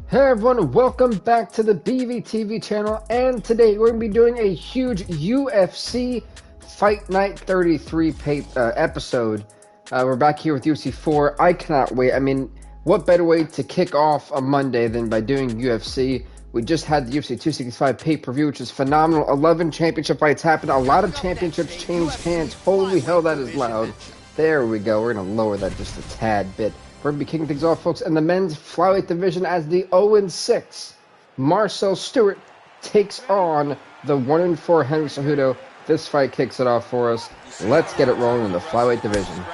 Hey everyone, welcome back to the BVTV channel, and today we're going to be doing a huge UFC Fight Night 33 episode. We're back here with UFC 4. I cannot wait. I mean, what better way to kick off a Monday than by doing UFC? We just had the UFC 265 pay-per-view, which is phenomenal. 11 championship fights happened. A lot of championships changed hands. Holy hell, that is loud. There we go. We're going to lower that just a tad bit. We're going to be kicking things off, folks, in the men's flyweight division as the 0-6 Marcel Stewart takes on the 1-4 Henry Cejudo. This fight kicks it off for us. Let's get it rolling in the flyweight division.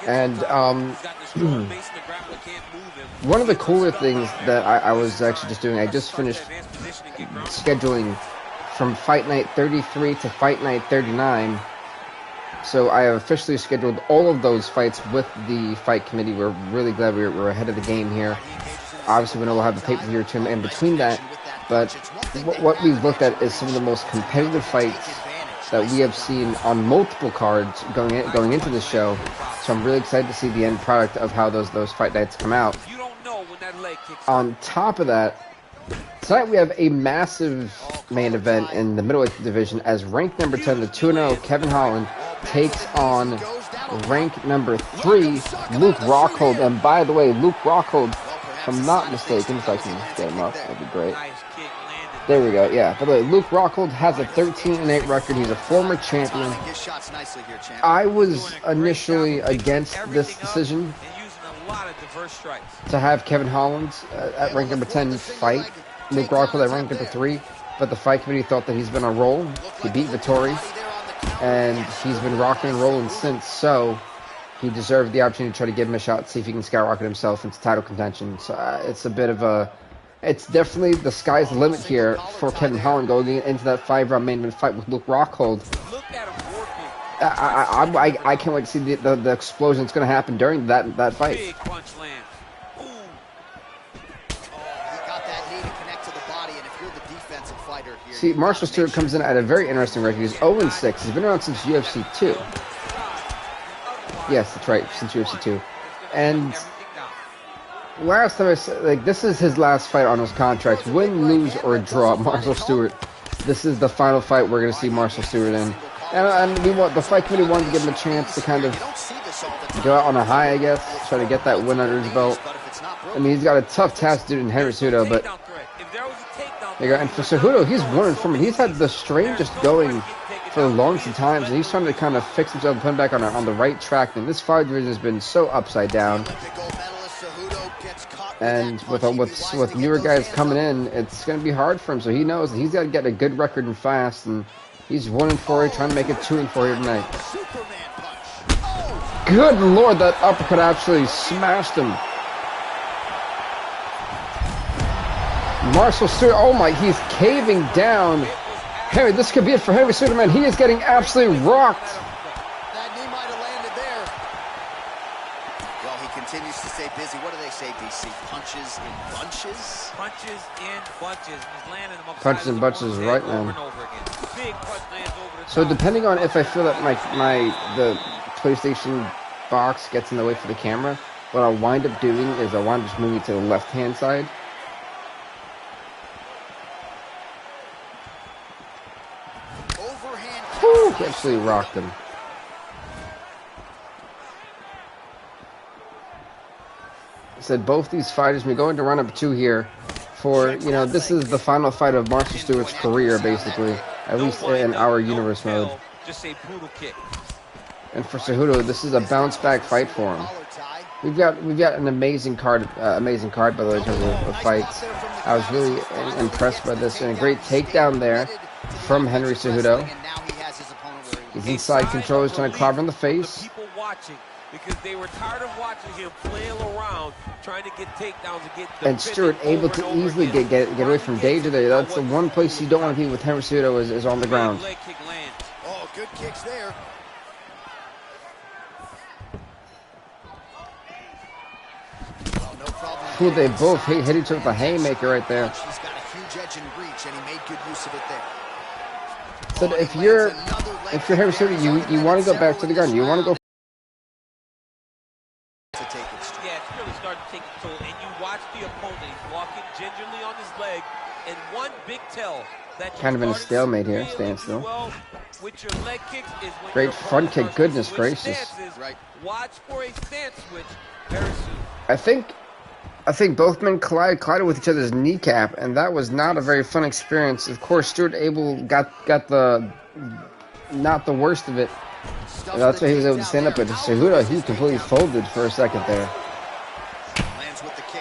And one of the cooler things that I was actually just doing, I just finished scheduling from Fight Night 33 to Fight Night 39. So I have officially scheduled all of those fights with the fight committee. We're really glad we're ahead of the game here. Obviously, we know we'll have the pay-per-view in between that. But what we've looked at is some of the most competitive fights that we have seen on multiple cards going into the show. So I'm really excited to see the end product of how those fight nights come out. On top of that, tonight we have a massive main event in the middleweight division as ranked number 10, the 2-0 Kevin Holland takes on rank number 3, Luke Rockhold. And by the way, Luke Rockhold, if I'm not mistaken, if I can get him up, that'd be great. There we go, yeah. By the way, Luke Rockhold has a 13-8 record. He's a former champion. I was initially against this decision to have Kevin Holland at rank number 10 fight Luke Rockhold at rank number 3, but the fight committee thought that he's been on a roll. He beat Vittori, and he's been rocking and rolling since, so he deserved the opportunity to try to give him a shot, see if he can skyrocket himself into title contention. So it's a bit of a... It's definitely the sky's the limit here for Kevin Holland going into that 5-round main event fight with Luke Rockhold. I can't wait to see the explosion that's going to happen during that fight. See, Marcel Stewart comes in at a very interesting record. He's 0-6. He's been around since UFC 2. Yes, that's right, since UFC 2. And last time I said, like, this is his last fight on his contract. Win, lose, or draw, Marcel Stewart. This is the final fight we're going to see Marcel Stewart in. And we want the fight committee wanted to give him a chance to kind of go out on a high, I guess, try to get that win under his belt. I mean, he's got a tough task to do in Henry Cejudo, but there you go. And for Cejudo, he's one from it. He's had the strangest going for the longest of times, and he's trying to kind of fix himself and put him back on the right track. And this fight division has been so upside down. And with newer guys coming in, it's going to be hard for him. So he knows that he's got to get a good record and fast. And he's 1-4, trying to make it 2-4 here tonight. Good Lord, that uppercut actually smashed him. Marcel Stewart, oh my, he's caving down. Henry, this could be it for Henry Cejudo, man. He is getting absolutely rocked. That knee might have landed there. Well, he continues to stay busy. What do they say, DC? Punches in bunches? Punches in bunches. He's landing them upside punches in bunches, right, man. So depending on if I feel that the PlayStation box gets in the way for the camera, what I'll wind up doing is I'll wind up just moving to the left-hand side. Whew, he absolutely rocked him. I said both these fighters, we go into round number 2 here for, you know, this is the final fight of Marcel Stewart's career, basically, at least in our universe mode. And for Cejudo, this is a bounce-back fight for him. We've got an amazing card by the way in terms of fights. I was really impressed by this, and a great takedown there from Henry Cejudo. He's inside control, he's trying to clobber in the face. Because they were tired of watching him flail around, trying to get takedowns and get. And Stewart able to easily get away from danger there. That's the one place you don't want to be with Henry Cejudo is on the ground. Oh, good kicks there. Cool, they both hit each other with a haymaker right there. He's got a huge edge and reach, and he made good use of it there. So if you're Henry Cejudo, you want to go back to the ground. You want to go. Yeah, it's really starting to take its toll, and you you watch the opponent, he's walking gingerly on his leg, and one big tell that kind of in a stalemate here, standstill. Well with your leg kicks is when great front kick, goodness gracious. Stances, right. Watch for a stance switch very soon. I think both men collided with each other's kneecap, and that was not a very fun experience. Of course, Stuart Abel got the not the worst of it. And that's why he was able to stand up. But Cejudo, he completely folded for a second there.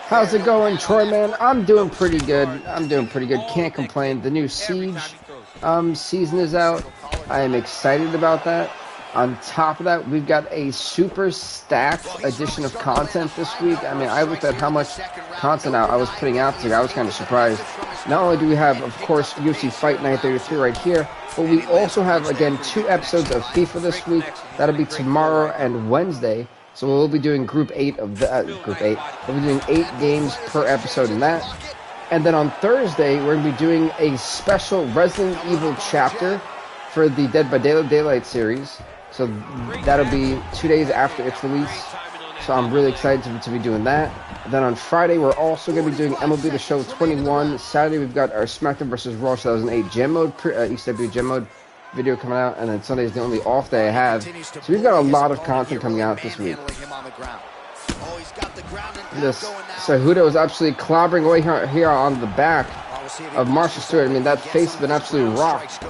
How's it going, Troy, man? I'm doing pretty good. Can't complain. The new Siege season is out. I am excited about that. On top of that, we've got a super stacked edition of content this week. I mean, I looked at how much content I was putting out today. I was kind of surprised. Not only do we have, of course, UFC Fight Night 33 right here, but we also have, again, 2 episodes of FIFA this week. That'll be tomorrow and Wednesday. So we'll be doing Group 8 of the Group 8. We'll be doing 8 games per episode in that. And then on Thursday, we're going to be doing a special Resident Evil chapter for the Dead by Daylight series. So that'll be 2 days after its release. So I'm really excited to be doing that. And then on Friday, we're also going to be doing MLB The Show 21. Saturday, we've got our SmackDown vs. Raw 2008 Gem Mode, ECW Gem Mode video coming out. And then Sunday is the only off day I have. So we've got a lot of content coming out this week. This Cejudo is absolutely clobbering away here on the back of Marshall Stewart. I mean, that face has been absolutely rocked.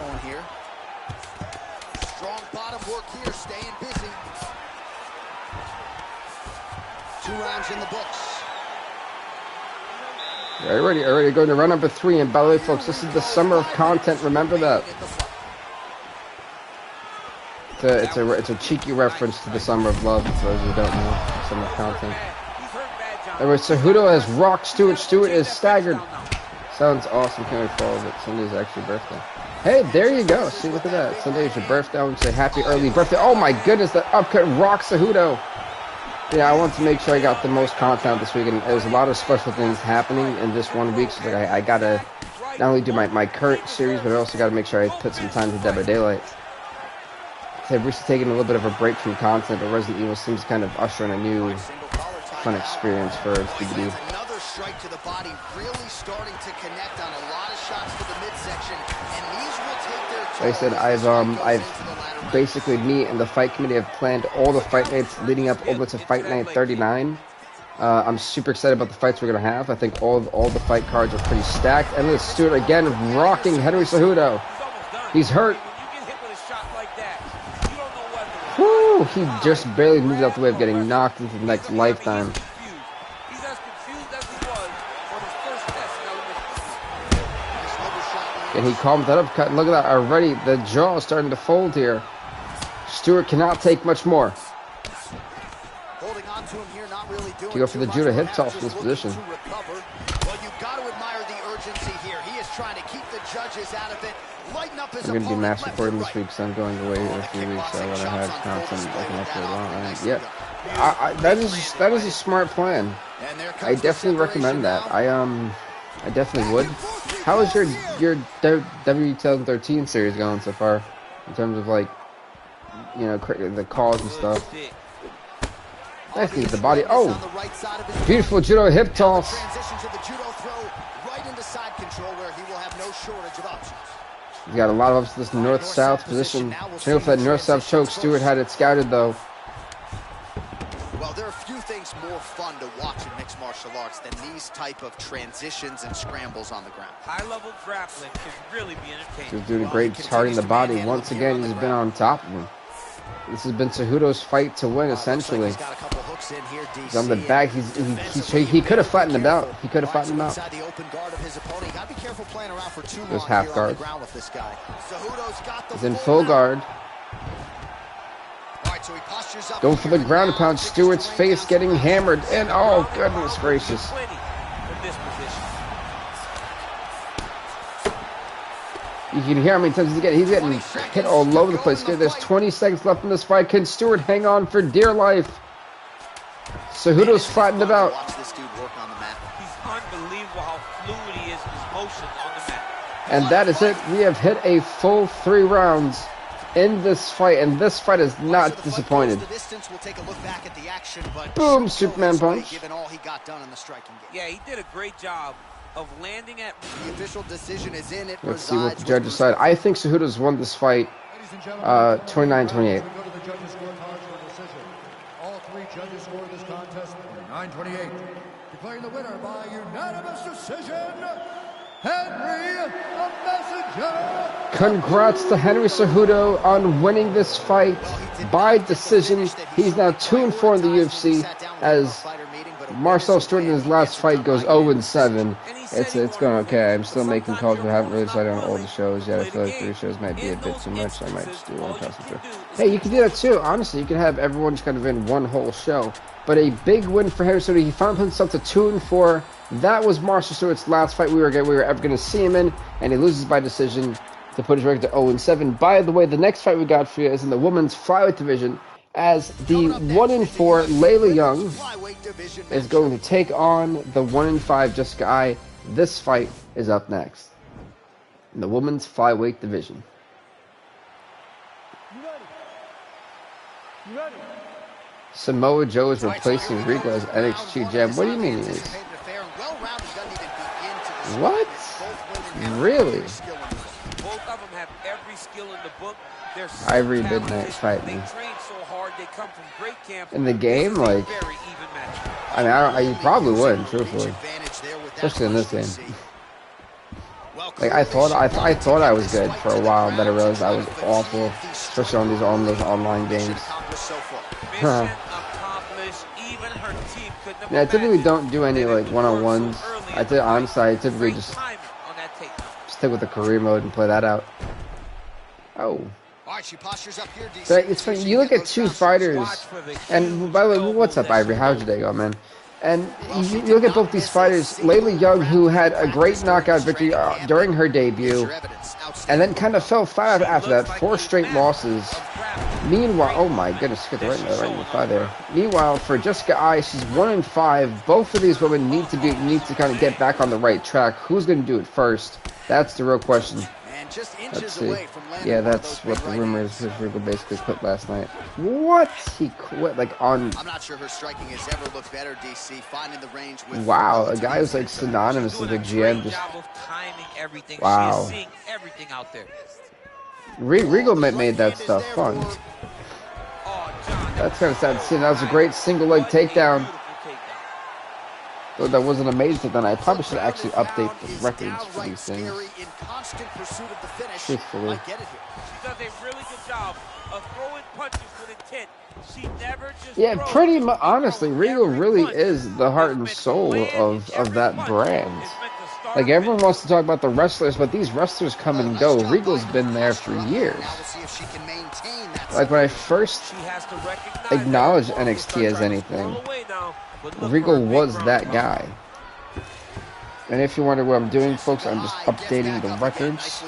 In the books. Already going to round number 3. And by the way, folks, this is the summer of content. Remember that. It's a cheeky reference to the summer of love. For those who don't know, summer of content. Anyway, Cejudo has rocked Stewart. Stewart is staggered. Sounds awesome. Can't wait for all of it. Sunday's actually birthday. Hey, there you go. See, look at that. Sunday is your birthday. I want to say happy early birthday. Oh my goodness, that upcut rocks Cejudo. Yeah, I want to make sure I got the most content this week, and there's a lot of special things happening in this 1 week, so like I gotta not only do my current series, but I also gotta make sure I put some time to Dead by Daylight. So I've recently taken a little bit of a break from content, but Resident Evil seems to kind of usher in a new fun experience for DVD. Another strike to the body, really starting to connect on a lot of shots to the midsection, and these will take their toll. Like I said, I've basically, me and the fight committee have planned all the fight nights leading up over to Fight Night 39. I'm super excited about the fights we're going to have. I think all the fight cards are pretty stacked. And let's Stewart again rocking Henry Cejudo. He's hurt. Whew, he just barely moved out the way of getting knocked into the next lifetime. And he calmed that upcut. And look at that already. The jaw is starting to fold here. Stewart cannot take much more. To go for the judo hip toss in this position. Well, you've got to admire the urgency here. He is trying to keep the judges out of it. Lighten up his I'm going to do mass recording this week, so I'm going away in a few weeks. So I want to have content looking up for a long. Yeah, that is a smart plan. I definitely recommend that. I definitely would. How is your WWE 2013 series going so far in terms of like, you know, the calls and stuff? Nice to get the body. Oh, beautiful judo hip toss. He's got a lot of ups to this north-south position. Trying for that north-south choke. Stewart had it scouted though. Well, there are few things more fun to watch in mixed martial arts than these type of transitions and scrambles on the ground. High-level grappling can really be entertaining. He's doing a great targeting the body. Once again, he's been on top of him. This has been Cejudo's fight to win, essentially. He's on the back. He could have flattened him out. He could have flattened him out. There's half guard. He's in full guard. Going for the ground pound. Stewart's face getting hammered. And oh, goodness gracious. You can hear how many times he's getting hit all over the place. There's 20 seconds left in this fight. Can Stewart hang on for dear life? Cejudo's flattened about. He's unbelievable how fluid he is in his motions on the mat. And that is it. We have hit a full 3 rounds. in this fight, and this fight is not disappointed. Boom, Superman punch. Yeah, he did a great job of landing at the official decision is in. It Let's see what the judges decide. I think Cejudo's won this fight 29-28. All three judges scored this contest 29-28. Declaring the winner by unanimous decision, Henry the Messenger. Congrats to Henry Cejudo on winning this fight by decision. He's now 2-4 in the UFC, as Marcel Sturton in his last fight goes 0-7. It's going okay. I'm still making calls, but I haven't really decided on all the shows yet. I feel like 3 shows might be a bit too much, so I might just do one passenger. Hey, you can do that too. Honestly, you can have everyone just kind of in one whole show. But a big win for Henry Cejudo. He finally put himself to 2-4. That was Marcel Sturton's last fight we were ever going to see him in, and he loses by decision to put his record to 0-7. By the way, the next fight we got for you is in the women's flyweight division, as the 1-4 Layla Young is going to take on the 1-5 Jessica Ai. This fight is up next in the women's flyweight division. Samoa Joe is replacing Regal as NXT Jam. What do you mean he is? What? Really? both of them have every skill in the book. They're so Ivory talented. Midnight fighting. They train so hard. They come from great camp. In the game, like, I mean, you probably would, truthfully, especially in this game. Like, I thought I was good for a while, then I realized I was awful, especially on those online games. Huh. Yeah, I typically don't do any like one-on-ones. Honestly, I typically just stick with the career mode and play that out. Oh. So it's funny, you look at two fighters, and by the way, what's up, Ivory? How's your day going, man? And you look at both these fighters, Layla Young, who had a great knockout victory during her debut, and then kind of fell flat after that, 4 straight losses. Meanwhile, oh my goodness, get right in the thigh there. Meanwhile, for Jessica Ai, she's 1-5. Both of these women need to kind of get back on the right track. Who's going to do it first? That's the real question. Let's see. Yeah, that's what the rumor is. Regal basically quit last night. What? He quit like on. I'm not sure her striking has ever looked better, DC. Finding the range with wow, a guy who's like synonymous with the GM. Just wow. Regal made that stuff fun. That's kind of sad to see. That was a great single leg takedown. Though that wasn't amazing, then I probably should actually update the records for these things. Truthfully. She does a really good job of throwing punches with intent. She never just yeah, pretty much. Honestly, Regal really is the heart and soul of that brand. Like, everyone wants to talk about the wrestlers, but these wrestlers come and go. Regal's been there for years. Like, when I first acknowledged NXT as anything, Regal was that guy. And if you wonder what I'm doing, folks, I'm just updating the records.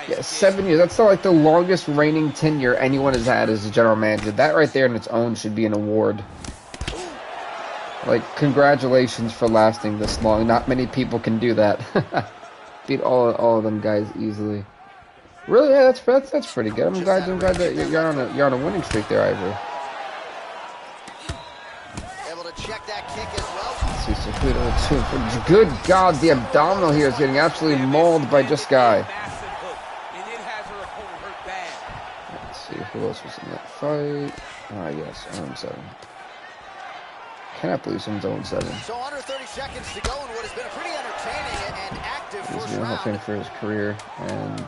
Yeah, 7 years. That's like the longest reigning tenure anyone has had as a general manager. That right there in its own should be an award. Like, congratulations for lasting this long. Not many people can do that. Beat all of them guys easily. Really? Yeah, that's pretty good. I'm glad that you're on a winning streak there, Ivory. Check that kick as well. Let's see, Cejudo. Good God, the abdominal here is getting absolutely mauled by Jessica Ai. Let's see, who else was in that fight? Ah, yes, 0-7. Cannot believe someone's 0-7. So under 30 seconds to go in what has been a pretty entertaining and active first round. He's been for his career and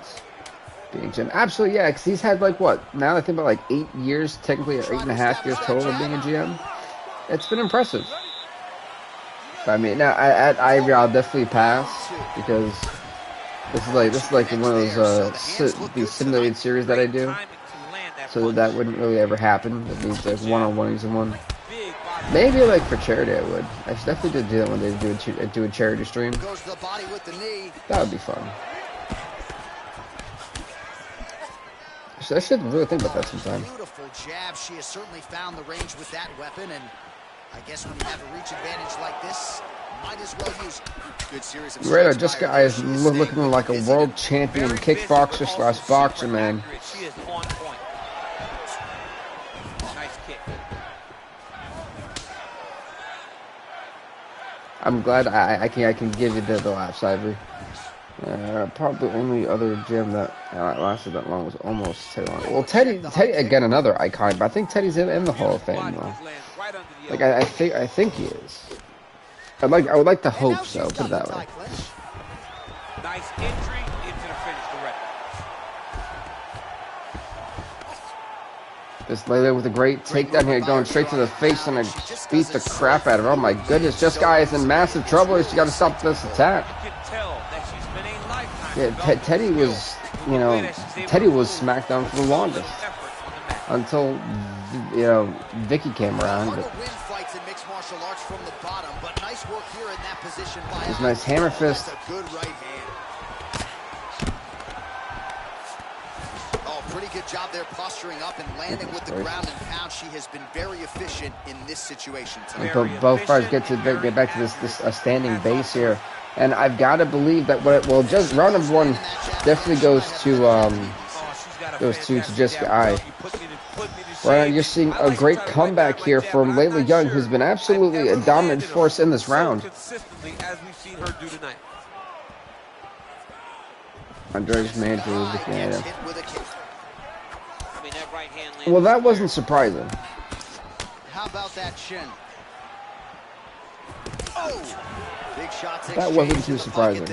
being GM. Absolutely, yeah, because he's had like what? Now I think about like 8 years, technically, or 8.5 years total of being a GM. It's been impressive. But, I mean, now at Ivory, I'll definitely pass because this is like one of those these simulated series that I do, so that wouldn't really ever happen. It means like one-on-ones and one. Maybe like for charity, I would. I should definitely do that when they do a charity stream. That would be fun. I should really think about that sometime. Beautiful jab. She has certainly found the range with that weapon, and I guess when you have a reach advantage like this, might as well use. Good series of Right, strikes this by her guy there. is She is staying looking like a busy. world champion kickboxer slash boxer, man. She is on point. Nice kick. I'm glad I can give you the laps, Ivory. Probably only other gym that lasted that long was almost Teddy Long. Well, Teddy again, another icon, but I think Teddy's in the Hall of Fame though. Like I think he is. I would like to hope so. Put it that way. Nice entry into the finish direct. This lady with a great takedown here, going straight to the face, and I beat the crap out of her. Oh my goodness, this guy is in massive trouble. She's got to stop this attack. Yeah, Teddy was, you know, Teddy was SmackDown for the longest until, you know, Vicky came around. But there's a nice hammer fist. Pretty good job there posturing up and landing with the ground and pound. She has been very efficient in this situation tonight. Both fighters get back to this standing base here, and I've got to believe that just round number one definitely goes to Jessica Ai. Well, you're seeing a great comeback here from Layla Young, who's been absolutely a dominant force in this round. Andre's manager was looking at him. Well, that wasn't surprising. How about that shin? Oh, big shots. That wasn't too surprising.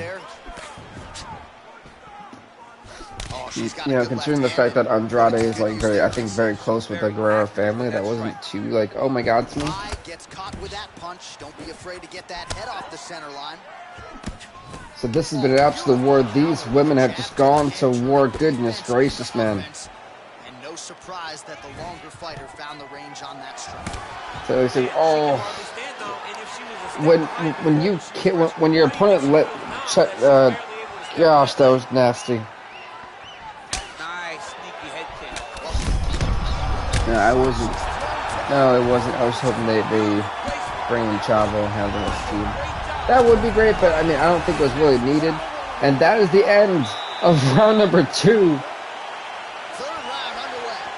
You know, considering the fact that Andrade is like I think very close with the Guerrero family, that wasn't too like, oh my God to me. Gets caught with that punch. Don't be afraid to get that head off the center line. So this has been an absolute war. These women have just gone to war. Goodness gracious, man. And no surprise that the longer fighter found the range on that strike. So they say, oh, when your opponent let gosh, that was nasty. No, I wasn't. No, it wasn't. I was hoping they bring in Chavo and have the rest team. That would be great, but I mean, I don't think it was really needed. And that is the end of round number 2,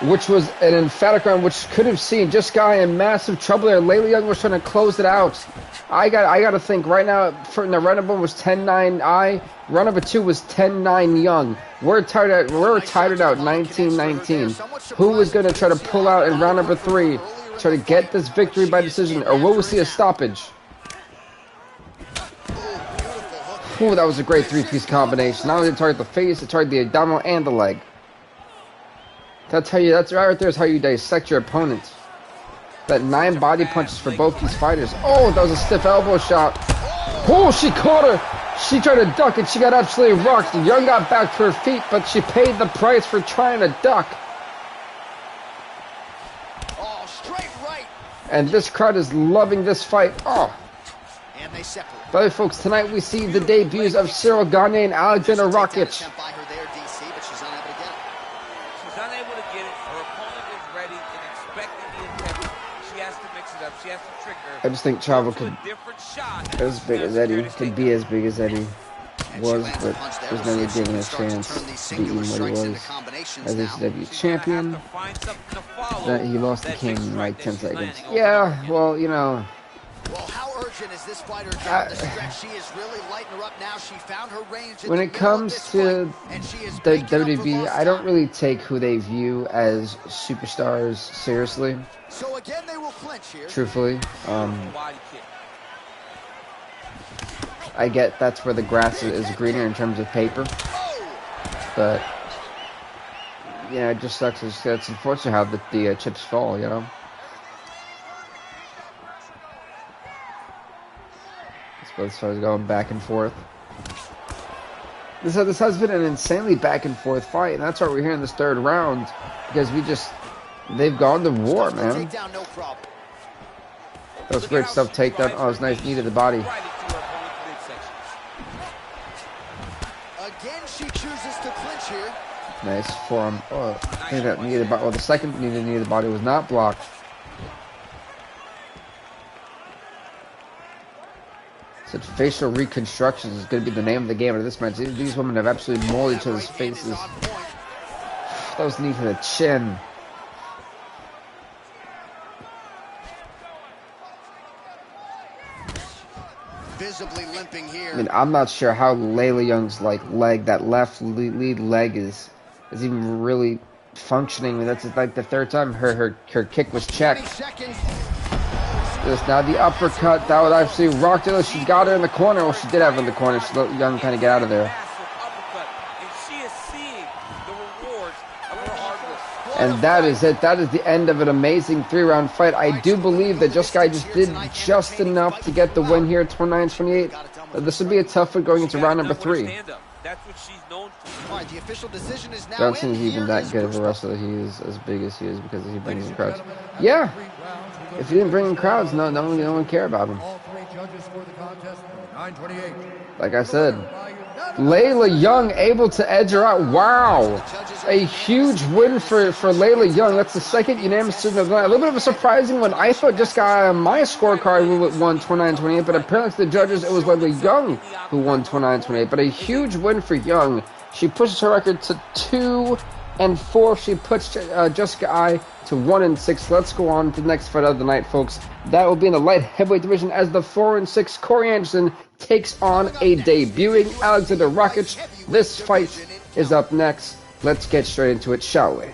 which was an emphatic round, which could have seen just guy in massive trouble there. Layla Young was trying to close it out. I got to think right now. For the round number 1 was 10-9 I. Round number 2 was 10-9 Young. We're tied out 19-19. Who was going to try to pull out in round number 3, try to get this victory by decision, or will we see a stoppage? Ooh, that was a great 3-piece combination. Not only did it target the face, it targeted the abdominal and the leg. That's how you. That's right there is how you dissect your opponent. That 9 body punches for both these fighters. Oh, that was a stiff elbow shot. Oh, she caught her. She tried to duck and she got absolutely rocked. Young got back to her feet, but she paid the price for trying to duck. Oh, straight right. And this crowd is loving this fight. Oh. And they separate. But folks, tonight we see the debuts of Cyril Gane and Alexander Rakic. She's unable to get it. Her opponent is ready and expecting the attempt. She has to mix it up. She has to trigger. I just think Chavo could, as big as Eddie, could be as big as Eddie was, but there's no way giving a chance to beat him what he was as his debut champion. He lost the King in like 10 seconds. Yeah, well, you know. Well, how urgent is this fighter down the stretch? She is really lighting her up now. She found her range. When it comes to the WWE, I don't really take who they view as superstars seriously. So again, they will clinch here. Truthfully, I get that's where the grass is greener in terms of paper, but you know, it just sucks. It's unfortunate how the chips fall, you know. Both sides going back and forth. This has been an insanely back and forth fight, and that's why we're here in this 3rd round, because they've gone to war, man. That was great stuff. Takedown. Oh, it was nice. Knee to the body. Again, she chooses to clinch here. Nice forearm. Oh, I think that knee to the body. Well, the second knee to the body was not blocked. Such facial reconstructions is going to be the name of the game of this match. These women have absolutely mauled each other's faces. That was knee to the chin. Visibly limping here. I mean, I'm not sure how Layla Young's leg, that left lead leg is even really functioning. I mean, that's like the third time her kick was checked. There's now the uppercut. That would actually rock her. She got her in the corner. Well, she did have her in the corner. She let Young kind of get out of there. And that is it. That is the end of an amazing 3-round fight. I do believe that Guy just did just enough to get the win here at 29-28. This would be a tough one going into round number 3. Johnson is even that good of a wrestler. He is as big as he is because he brings in crowds. Yeah. If he didn't bring in crowds, no one would care about him. Like I said, Layla Young able to edge her out. Wow. A huge win for Layla Young. That's the second unanimous decision of the night. A little bit of a surprising one. I thought this guy on my scorecard won 29-28, but apparently to the judges it was Layla Young who won 29-28. But a huge win for Young. She pushes her record to 2-4. She puts Jessica I to 1-6. Let's go on to the next fight of the night, folks. That will be in the light heavyweight division as the 4-6 Corey Anderson takes on a debuting Alexander Rakic. This fight is up next. Let's get straight into it, shall we?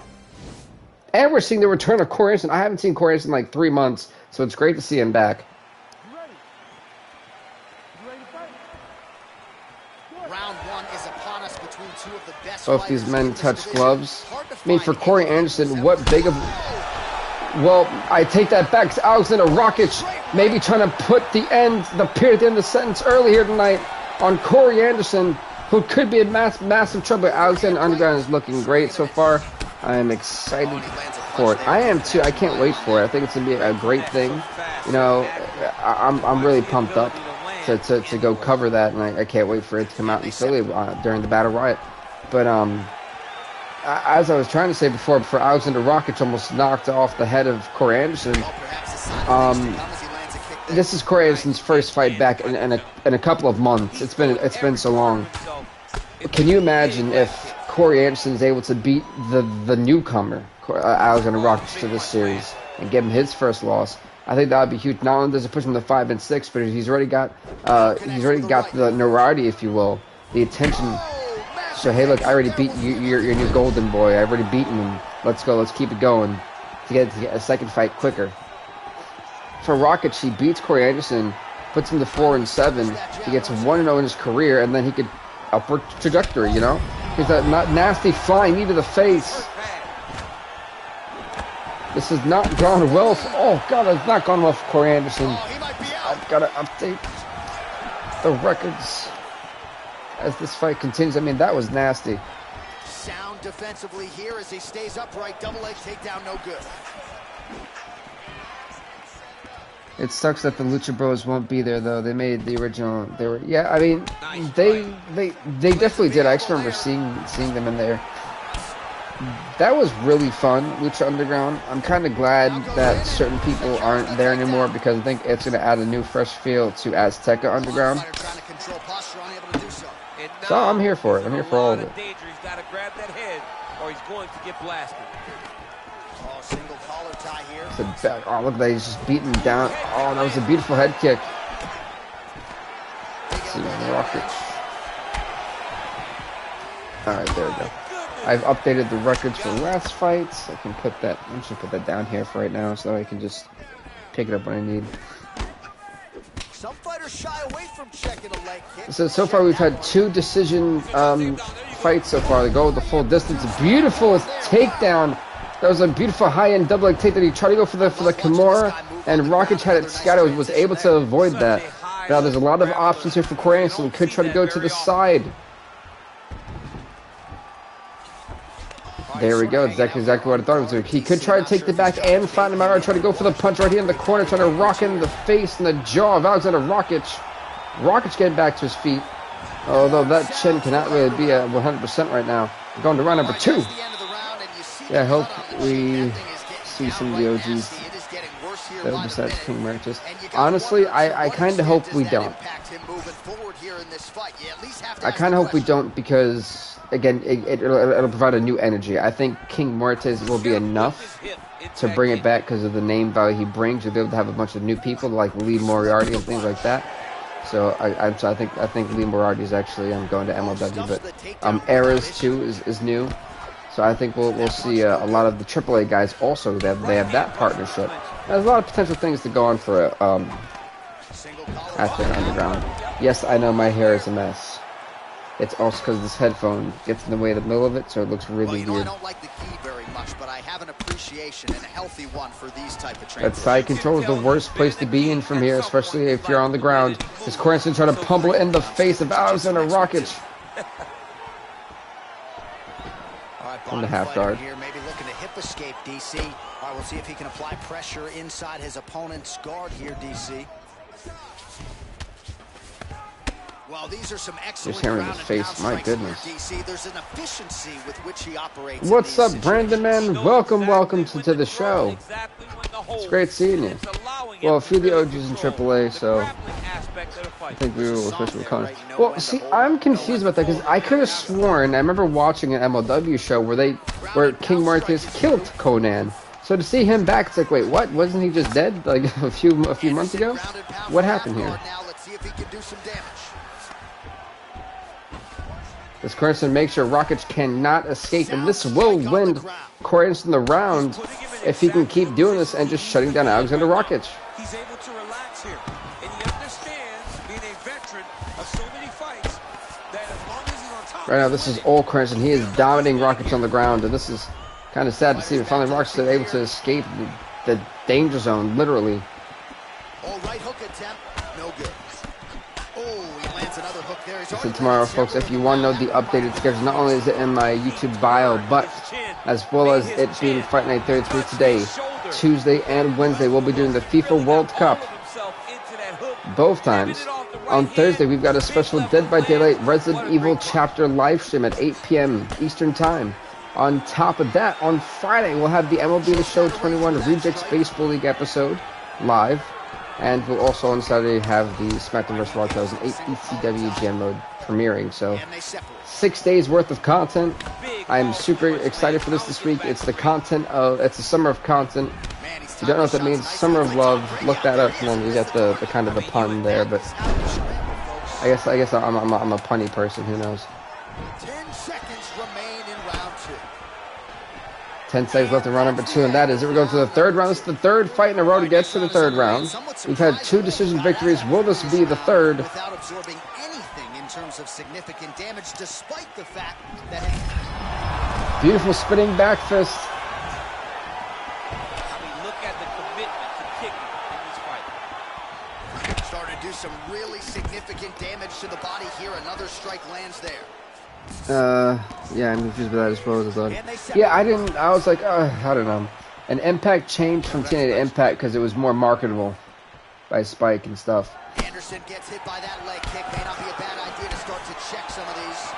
And we're seeing the return of Corey Anderson. I haven't seen Corey Anderson in like 3 months, so it's great to see him back. Round 1 is upon us between two of the best. Both these men touch gloves. I mean, for Corey Anderson, what big of... Well, I take that back. It's Alexander Rakic maybe trying to put the period at the end of the sentence early here tonight on Corey Anderson, who could be in massive trouble. Alexander Underground is looking great so far. I am excited for it. I am too. I can't wait for it. I think it's going to be a great thing. You know, I'm really pumped up to go cover that, and I can't wait for it to come out in Philly during the Battle Riot. But as I was trying to say before Alexander Rakic almost knocked off the head of Corey Anderson, this is Corey Anderson's first fight back in a couple of months. It's been so long. Can you imagine if Corey Anderson is able to beat the newcomer Alexander Rakic to this series and give him his first loss? I think that would be huge. Not only does it push him to 5-6, but he's already got the notoriety, if you will, the attention. So hey, look, I already beat your new golden boy. I've already beaten him. Let's go. Let's keep it going to get a second fight quicker. For Rakic, he beats Corey Anderson, puts him to 4-7. He gets 1-0 in his career, and then he could upward trajectory. You know, he's that nasty flying knee to the face. This has not gone well. Oh God, it's not gone well for Corey Anderson. I've got to update the records as this fight continues. I mean, that was nasty. Sound defensively here as he stays upright. Double leg takedown, no good. It sucks that the Lucha Bros won't be there, though. They made the original. They were, yeah. I mean, they definitely did. I just remember seeing them in there. That was really fun, Lucha Underground. I'm kind of glad that certain people aren't there anymore because I think it's going to add a new, fresh feel to Azteca Underground. So I'm here for it. I'm here for all of it. He's got to grab that head or he's going to get blasted. Oh, single collar tie here. Oh, look, he's just beating him down. Oh, that was a beautiful head kick. Let's see, Rakic. All right, there we go. I've updated the records for last fights. I can put that. I'm just gonna put that down here for right now, so I can just pick it up when I need. Some fighters shy away from checking a leg kick. So far we've had 2 decision fights so far. They go the full distance. Beautiful takedown. That was a beautiful high-end double leg takedown. He tried to go for the Kimura, and Rakic had it scattered. Was able to avoid that. Now there's a lot of options here for Corey Anderson. We could try to go to the side. There we go. Exactly what I thought it was doing. He could try to take the back and flatten him out, or try to go for the punch right here in the corner, trying to rock in the face and the jaw of Alexander Rakic. Rakic getting back to his feet, although that chin cannot really be at 100% right now. We're going to round number 2. Yeah, I hope we see some of the OGs. besides King Meritus. Honestly, I kind of hope we don't. I kind of hope we don't because, again, it'll provide a new energy. I think King Meritus will be enough to bring it back because of the name value he brings. You'll be able to have a bunch of new people like Lee Moriarty and things like that. So I think Lee Moriarty is actually going to MLW, but Eras too is new. So I think we'll see a lot of the AAA guys also. They have that partnership. There's a lot of potential things to go on for after Underground. Yes, I know my hair is a mess. It's also because this headphone gets in the way of the middle of it, so it looks really weird. I don't like the key very much, but I have an appreciation and a healthy one for these type of that side control is the worst place to be in from here, especially if you're on the ground. This Coranson trying to pummel it in the face of Alexander Rockets. From the half guard. Here, maybe looking to hip escape, DC. All right, we'll see if he can apply pressure inside his opponent's guard here, DC. Well, these are some excellent just hearing his face, my goodness. DC. There's an efficiency with which he operates. What's up, Brandon, man? Welcome to the show. It's great seeing you. Well, a few of the OGs in AAA, so I think we will officially come. Well, see, I'm confused about that because I could have sworn I remember watching an MLW show where King Meritus killed Conan. So to see him back, it's like, wait, what? Wasn't he just dead like a few months ago? What happened here? This Coranson makes sure Rockets cannot escape, and this will win Coranson the round if he can keep doing this and just shutting down Alexander Rockets. He's able to relax here, and he understands, being a veteran of so many fights, that as long as he's on top. Right now, this is old Coranson. He is dominating Rockets on the ground, and this is kind of sad to see. But finally, Rockets is able to escape the danger zone, literally. All right, hook attempt, no good. Oh, he lands another hook there. So tomorrow, folks, if you want to know the updated schedule, not only is it in my YouTube bio, but as well as it being Fight Night 33 today, Tuesday and Wednesday, we'll be doing the FIFA World Cup both times. On Thursday, we've got a special Dead by Daylight Resident Evil Chapter live stream at 8 p.m. Eastern Time. On top of that, on Friday, we'll have the MLB The Show 21 Rejects Baseball League episode live. And we'll also on Saturday have the SmackDown vs. Raw 2008 ECW Jam Mode premiering. So 6 days worth of content. I'm super excited for this week. It's the summer of content. If you don't know what that means, summer of love. Look that up, and then you get the kind of the pun there. But I guess I'm a punny person. Who knows? 10 seconds remain in round 2. 10 seconds left in round number 2, and that is it. We're going to the third round. This is the third fight in a row to get to the third round. We've had 2 decision victories. Will this be the third? Without absorbing anything in terms of significant damage, despite the fact that beautiful spinning back fist. I mean, look at the commitment to kicking in this fight. Starting to do some really significant damage to the body here. Another strike lands there. Yeah, I'm confused with that as well as I thought. Yeah, I was like, I don't know. An Impact changed from TNA to Impact because it was more marketable by Spike and stuff. Anderson gets hit by that leg kick. May not be a bad idea to start to check some of these.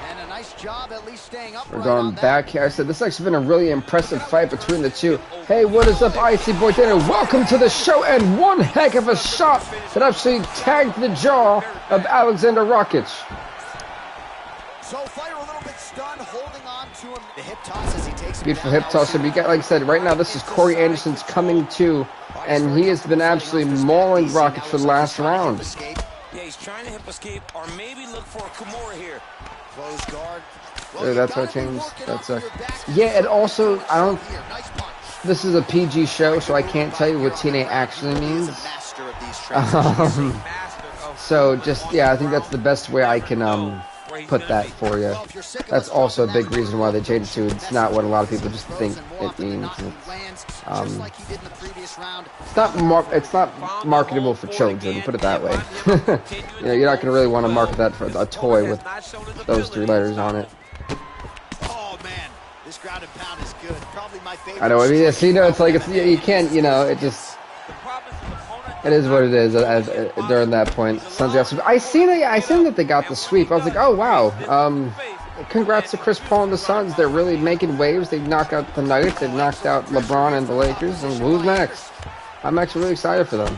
And a nice job at least staying up. We're going back here. I said this has actually been a really impressive fight between the two. Hey, what is up, Icy Boy Dana? Welcome to the show, and one heck of a shot that actually tagged the jaw of Alexander Rockets. So fighter a little bit stunned, holding on to him. The hip toss as he takes him. Beautiful hip toss. So we got, like I said, right now this is Corey Anderson's coming to, and he has been absolutely mauling Rockets for the last round. Yeah, he's trying to hip escape, or maybe look for a Kimura here. Close guard. Well, that's how it changed. That's yeah, and also I don't. This is a PG show, so I can't tell you what TNA actually means. So just yeah, I think that's the best way I can put that for you. That's also a big reason why they changed it to. It's not what a lot of people just think it means. It's not marketable for children. Put it that way. You know, you're not gonna really want to market that for a toy with those 3 letters on it. Oh man, this ground and pound is good. Probably my favorite. I know. I mean, yes, you know, it's like you can't. You know, it just. It is what it is. During that point, I seen that they got the sweep. I was like, oh wow. congrats to Chris Paul and the Suns. They're really making waves. They knocked out the Nuggets. They knocked out LeBron and the Lakers. And who's next? I'm actually really excited for them.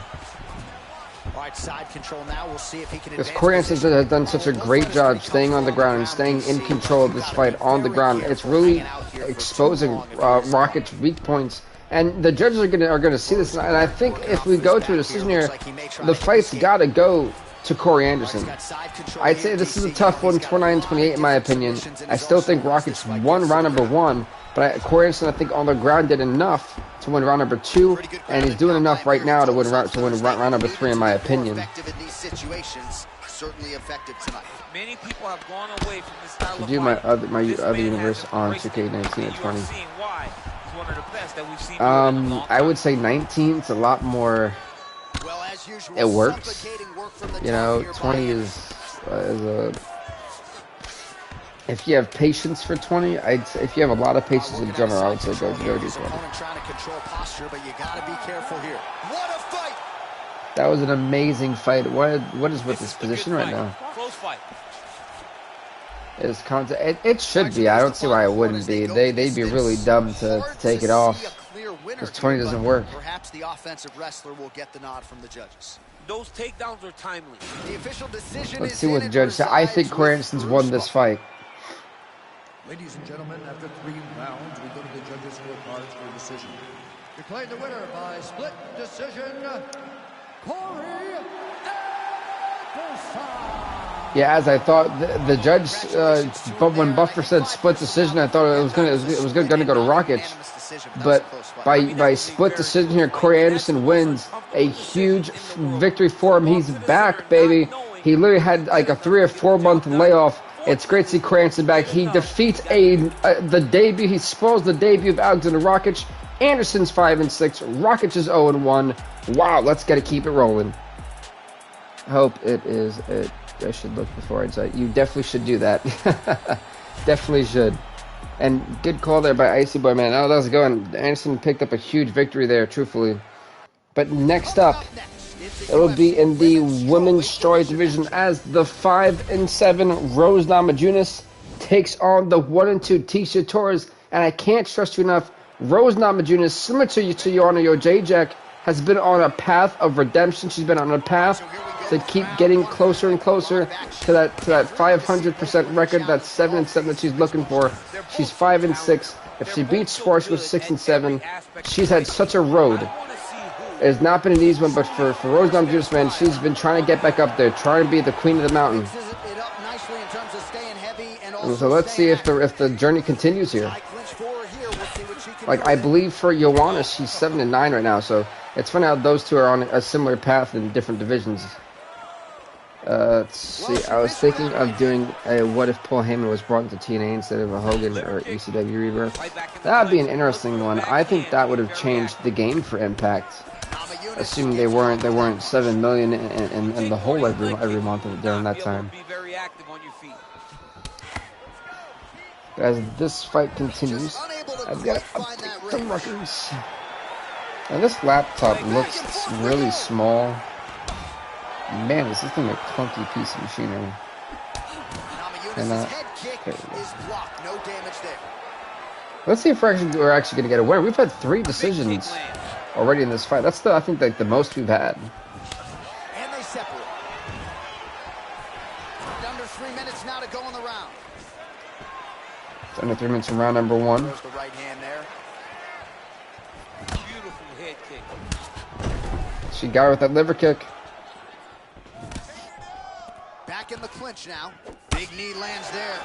Side control now. We'll see if he can because Corey Anderson has done such a great job staying on the ground and staying in control of this fight on the ground. It's really exposing Rocket's weak points, and the judges are gonna see this. And I think if we go to a decision here, the fight's got to go to Corey Anderson. I'd say this is a tough one, 29-28 in my opinion. I still think Rocket's won round number 1, but Corey Anderson, I think, on the ground did enough to win round number 2, and he's doing enough right now to win round number 3, in my opinion. Many people have gone away from this style of do my other universe on 2K19 or 20. I would say 19 is a lot more. It works. You know, 20 is a. If you have patience for 20, if you have a lot of patience in general, I would say go do 20. That was an amazing fight. What is with this position right now? Is content? It should be. I don't see why it wouldn't be. They'd be really dumb to take it off. Because 20 doesn't work. Perhaps the offensive wrestler will get the nod from the judges. Those takedowns are timely. The official decision. Let's see what the judge said. I think Corey Anderson's won this fight. Ladies and gentlemen, after 3 rounds, we go to the judges' scorecards for a decision. Declaring the winner by split decision, Corey Anderson. Yeah, as I thought, the judge. But when Buffer said split decision, I thought it was gonna go to Rockets. But by split decision here, Corey Anderson wins a huge victory for him. He's back, baby. He literally had like a 3 or 4 month layoff. It's great to see Corey Anderson back. He defeats the debut. He spoils the debut of Alexander Rakic. Anderson's 5-6. Rakic is 0-1. Wow, let's keep it rolling. I hope it is. I should look before I say. You definitely should do that. Definitely should. And good call there by Icy Boy, man. Oh, that was going. Anderson picked up a huge victory there, truthfully. But next up, it'll be in the women's strawweight division as the 5-7 Rose Namajunas takes on the 1-2 Tisha Torres. And I can't stress you enough, Rose Namajunas, similar to Joanna Jędrzejczyk, has been on a path of redemption. She's been on a path to keep getting closer and closer to that 500% record, that 7-7 that she's looking for. She's 5-6. If she beats Suarez, she was 6-7. She's had such a road. It has not been an easy one, but for Rose Namajunas, man, she's been trying to get back up there, trying to be the queen of the mountain. And so let's see if the journey continues here. Like, I believe for Joanna, she's 7-9 right now, so it's funny how those two are on a similar path in different divisions. Let's see, I was thinking of doing a what if Paul Heyman was brought into TNA instead of a Hogan or ECW Rebirth. That would be an interesting one. I think that would have changed the game for Impact. Assuming they weren't 7 million in the hole every month during that time. As this fight continues, I've got to update some records. And this laptop looks really small. Man, is this thing a clunky piece of machinery. And let's see if we're actually going to get a winner. We've had 3 decisions already in this fight. That's I think like the most we've had. And they separate. Under 3 minutes now to go in the round. It's under 3 minutes in round number 1. There's the right hand there. Beautiful head kick. She got her with that liver kick. Back in the clinch now. Big knee lands there.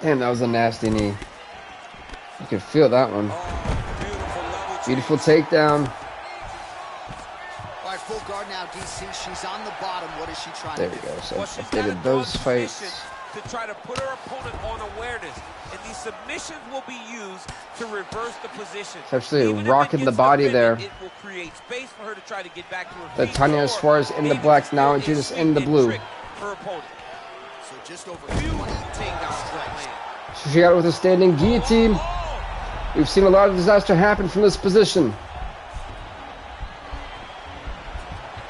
Damn, that was a nasty knee. You can feel that one. Beautiful takedown. All right, full guard now, DC. She's on the bottom. What is she trying to do? There we go. So updated those fights. To try to put her opponent on awareness, and these submissions will be used to reverse the position. It's actually rocking the body there. It will create space for her to try to get back to her The feet. Tanya Suarez in the black, now Judas in the blue. Her opponent. So just over 20 takedowns. She got it with a standing guillotine. We've seen a lot of disaster happen from this position.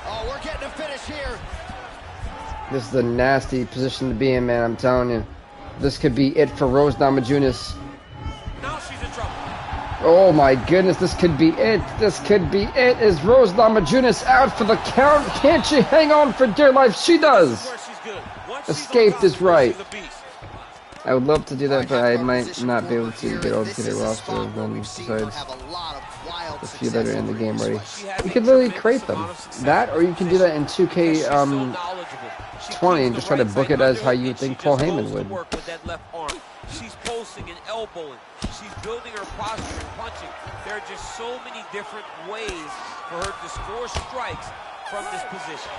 Oh, we're getting a finish here. This is a nasty position to be in, man, I'm telling you. This could be it for Rose Namajunas. Now she's in trouble. Oh my goodness, this could be it. This could be it. Is Rose Namajunas out for the count? Can't she hang on for dear life? She does. Escaped is right. I would love to do that, but I might not be able to get all to their roster of them besides the few that are in the game already. You could literally create them. That, or you can do that in 2K 20 and just try to book it as how you think Paul Heyman would. She's pulsing and elbowing. She's building her posture and punching. There are just so many different ways for her to score strikes from this position.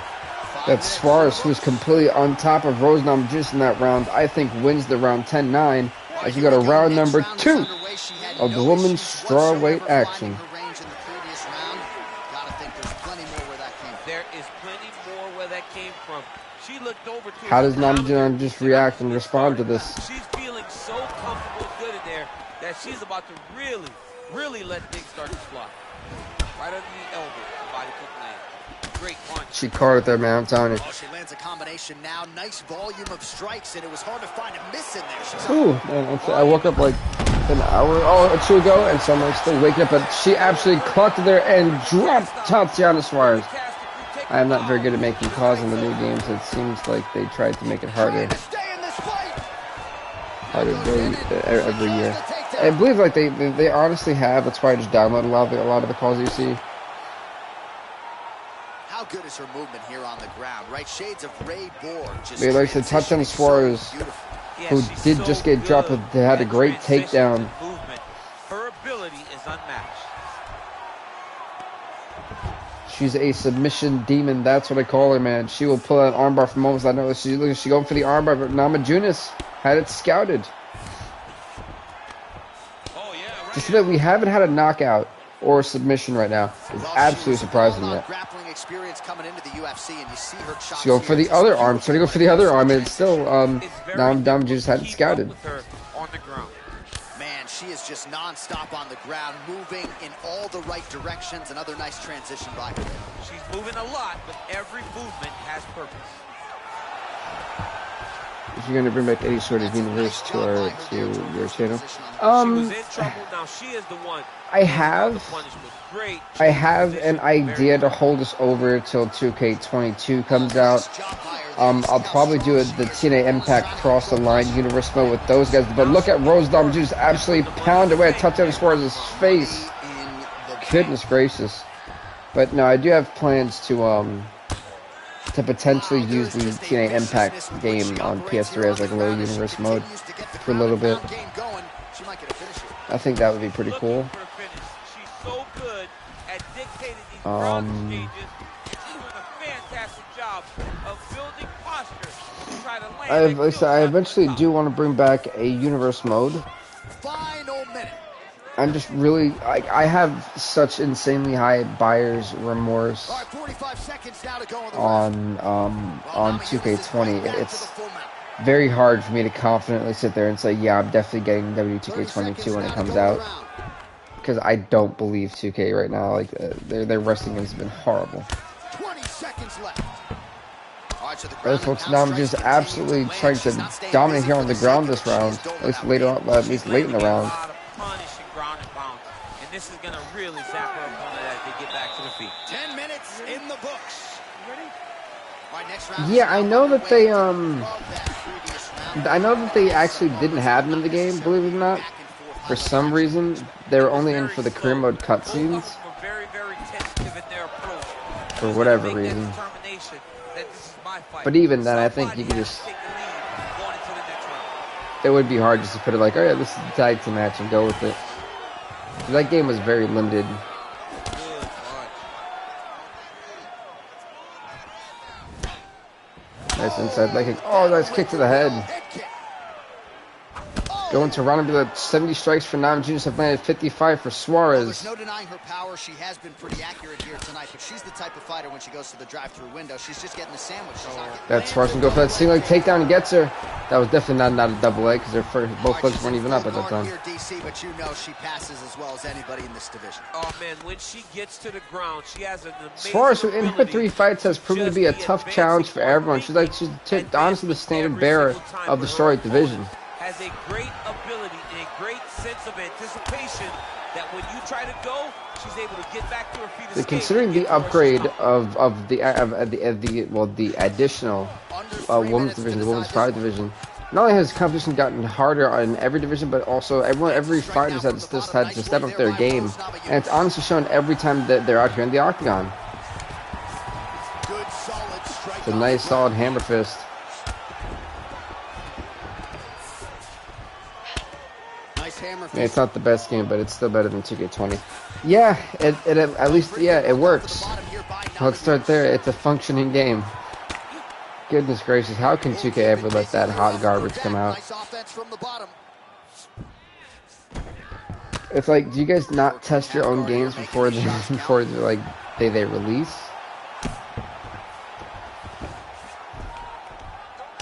That's Suarez, who's completely on top of Rose Namajunas in that round. I think wins the round 10-9 as you go to round number 2 of the women's strawweight action. There is plenty more where that came from. She looked over to How does Namajunas just react and respond to this? She's feeling so comfortable and good in there that she's about to really let things start to fly. Right under the elbow, the body kick land. Great punch. She caught it there, man. I'm telling you. Oh, she lands a combination now. Nice volume of strikes, and it was hard to find a miss in there. She's Ooh, man, I woke up like an hour or two ago, and so I'm like still waking up, but she absolutely clocked it there and dropped Tatiana Suarez. I am not very good at making calls in the new games. It seems like they tried to make it harder every year. I believe like they honestly have. That's why I just download a lot of the calls you see. How good is her movement here on the ground, right? Shades of Ray Borg. They like to touch on Suarez, who did just get dropped, but they had a great takedown. Her ability is unmatched. She's a submission demon. That's what I call her, man. She will pull out an armbar for moments. I know she's going for the armbar, but Namajunas had it scouted. Oh, yeah, right. Just that we haven't had a knockout or a submission right now is absolutely surprising. Grappling experience coming into the UFC, and you see her chops. She's going for the other arm. Trying to go for the other arm, and it's still Namajunas had it scouted. On the ground. Man, she is just non-stop on the ground, moving in all the right directions. Another nice transition by her. She's moving a lot, but every movement has purpose. If you're gonna bring back any sort of universe to your channel, She was in trouble. Now she is the one. I have an idea to hold us over till 2K22 comes out. I'll probably do the TNA Impact Cross the Line universe mode with those guys. But look at Rose Namajunas absolutely pound away at Tatiana Suarez's face. Goodness gracious! But no, I do have plans to potentially use the TNA Impact game on PS3 as like a little universe mode for a little bit. I think that would be pretty cool. I eventually do want to bring back a universe mode. I'm just really, I have such insanely high buyer's remorse on 2K20. It's very hard for me to confidently sit there and say, yeah, I'm definitely getting W2K22 when it comes out, because I don't believe 2K right now. Like their wrestling has been horrible. 20 seconds left. Right, folks, now I'm just absolutely trying to dominate here on the ground this round, at least later on, at least late in the round. And this is gonna really zap her opponent as they get back to the feet. 10 minutes in the books. Ready? All right, next round. Yeah, I know that they actually didn't have them in the game, believe it or not. For some reason, they were only in for the career mode cutscenes. For whatever reason. But even then, I think you can just... It would be hard just to put it like, oh yeah, this is the tag team match and go with it. That game was very limited. Nice inside leg kick. Oh, nice kick to the head. Going to round up 70 strikes for Namajunas, have landed 55 for Suarez. There's no denying her power. She has been pretty accurate here tonight, but she's the type of fighter when she goes to the drive-through window. She's just getting the sandwich. That's Suarez can go for that single leg takedown and gets her. That was definitely not a double leg because both legs weren't even up at that time. Here, DC, but you know she passes as well as anybody in this division. Oh man, when she gets to the ground, she has an amazing Suarez, who in her 3 fights has proven to be a tough challenge for everyone. She's honestly the standard bearer of the strawweight division. has a great ability and a great sense of anticipation that when you try to go, she's able to get back to her feet. So considering the upgrade of the additional women's division, the women's 5 division, not only has competition gotten harder in every division, but also every fighter's just had to step up their game, and it's honestly shown every time that they're out here in the octagon. It's a nice solid hammer fist. Yeah, it's not the best game, but it's still better than 2K20. Yeah, it at least, yeah, it works. Let's start there. It's a functioning game. Goodness gracious, how can 2K ever let that hot garbage come out? It's like, do you guys not test your own games before they release?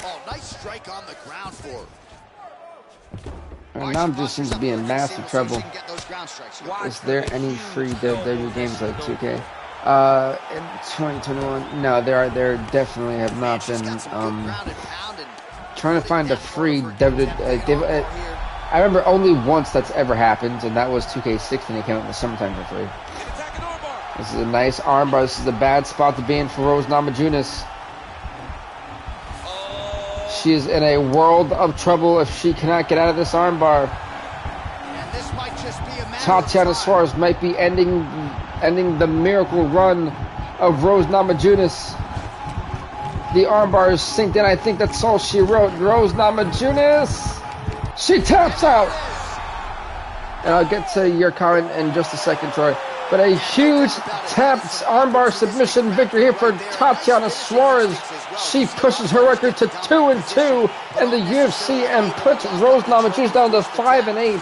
Oh, nice strike on the ground for. And now I'm just seems to be in massive trouble. Is there any free WWE games like 2K? In 2021, no, there definitely have not been. Trying to find a free WWE. I remember only once that's ever happened, and that was 2K16. It came out in the summertime for free. This is a nice armbar. This is a bad spot to be in for Rose NAMAJUNAS. She is in a world of trouble if she cannot get out of this armbar. Tatiana Suarez might be ending the miracle run of Rose NAMAJUNAS. The armbar is synced in. I think that's all she wrote. Rose NAMAJUNAS. She taps out. And I'll get to your comment in just a second, Troy. But a huge tapped armbar submission victory here for Tatiana Suarez. She pushes her record to 2-2 in the UFC and puts Rose NAMAJUNAS down to 5-8.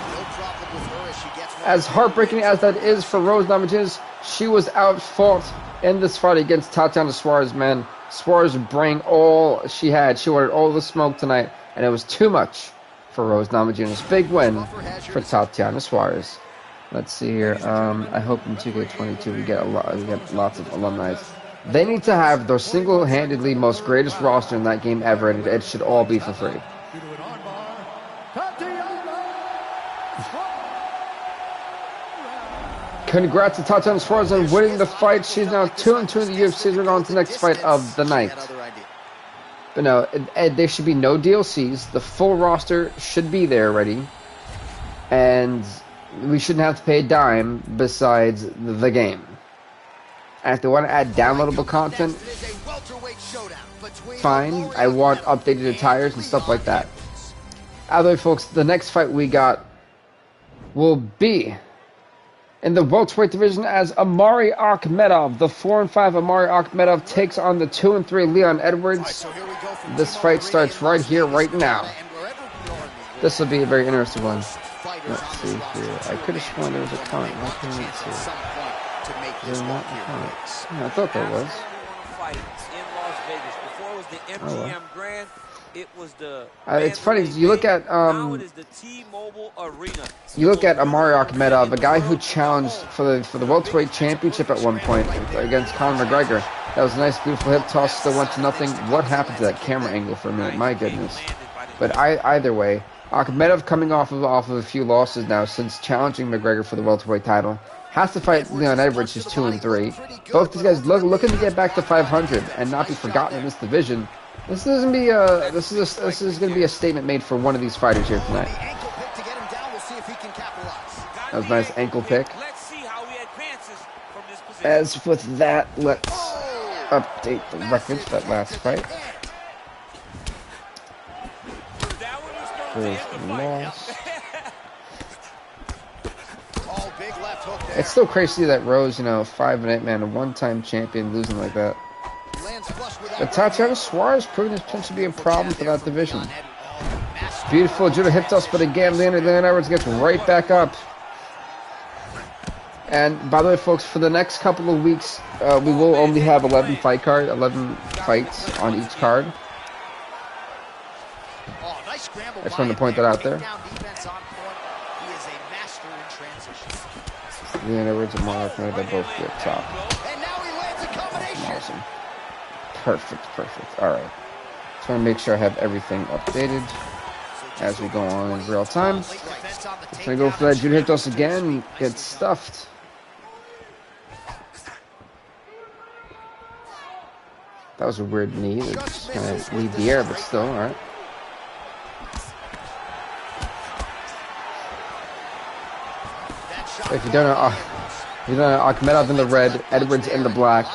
As heartbreaking as that is for Rose NAMAJUNAS, she was outfought in this fight against Tatiana Suarez, man. Suarez bring all she had. She wanted all the smoke tonight, and it was too much for Rose NAMAJUNAS. Big win for Tatiana Suarez. Let's see here. I hope in 2K22 we get lots of alumni. They need to have their single-handedly most greatest roster in that game ever, and it should all be for free. Congrats to Tatiana Suarez on winning the fight. She's now 2-2 in the UFC. We're going to the next fight of the night. But no, there should be no DLCs. The full roster should be there already. And we shouldn't have to pay a dime besides the game. And if they want to add downloadable content, fine. I want updated attires and stuff like that. Either way, folks, the next fight we got will be in the welterweight division as Amari Akhmedov. The 4-5 Amari Akhmedov takes on the 2-3 Leon Edwards. This fight starts right here, right now. This will be a very interesting one. Let's see here. I could have sworn there was a comment. Why can't I see? Is there not a comment? Yeah, I thought there was. Oh, well. It's funny. You look at Amari Akhmedov, a guy who challenged for the welterweight championship at one point against Conor McGregor. That was a nice, beautiful hip toss. Still went to nothing. What happened to that camera angle for a minute? My goodness. But either way, Akhmedov coming off of a few losses now since challenging McGregor for the welterweight title. Has to fight Leon Edwards, who's 2-3. Both these guys looking to get back to 500 and not be forgotten in this division. This is going to be a statement made for one of these fighters here tonight. That was a nice ankle pick. As with that, let's update the records for that last fight. Loss. It's still crazy that Rose, 5-8 man, a one-time champion, losing like that. But Tatiana Suarez proving his potential to be a problem for that division. Beautiful judo hip toss, but again, Leon Edwards gets right back up. And by the way, folks, for the next couple of weeks, we will only have 11 fights on each card. I just wanted to point that out there. Leon Edwards and Mark, they both get top. Awesome. Perfect. Alright. Just want to make sure I have everything updated. as we go on in real time. Gonna go for that Judo hip toss again. Gets stuffed. That was a weird knee. It just kind of leave the air, but still, all right. If you don't know, Akhmedov in the red, Edwards in the black.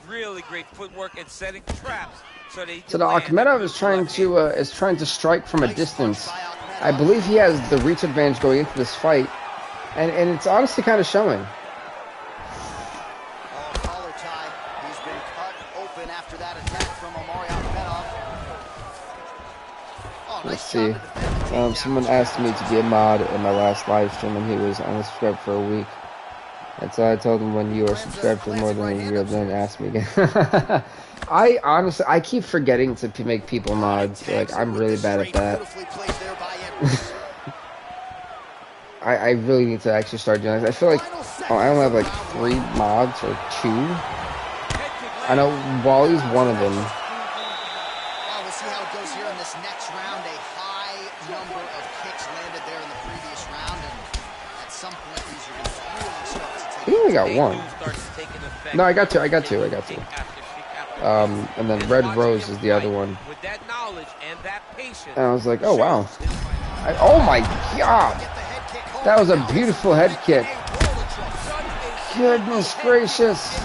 Really great footwork and setting traps. So the Akhmedov is trying to strike from a distance. I believe he has the reach advantage going into this fight, and it's honestly kind of showing. Collar tie. He's been cut open after that attack from Omari Akhmedov. Let's see. Someone asked me to be a mod in my last live stream, and he was unsubscribed for a week. And so I told him, when you are subscribed for more than a year, then ask me again. I honestly, I keep forgetting to make people mods. Like, I'm really bad at that. I really need to actually start doing this. I feel like I only have like 3 mods or 2. I know Wally's one of them. Well, we'll see how it goes here in this next round. A high number of kicks landed there in the previous round, and at some point these are going to really start to take. He only got 1. No, I got 2. And then Red Rose is the other one. And I was like, oh wow. Oh my god! That was a beautiful head kick. Goodness gracious.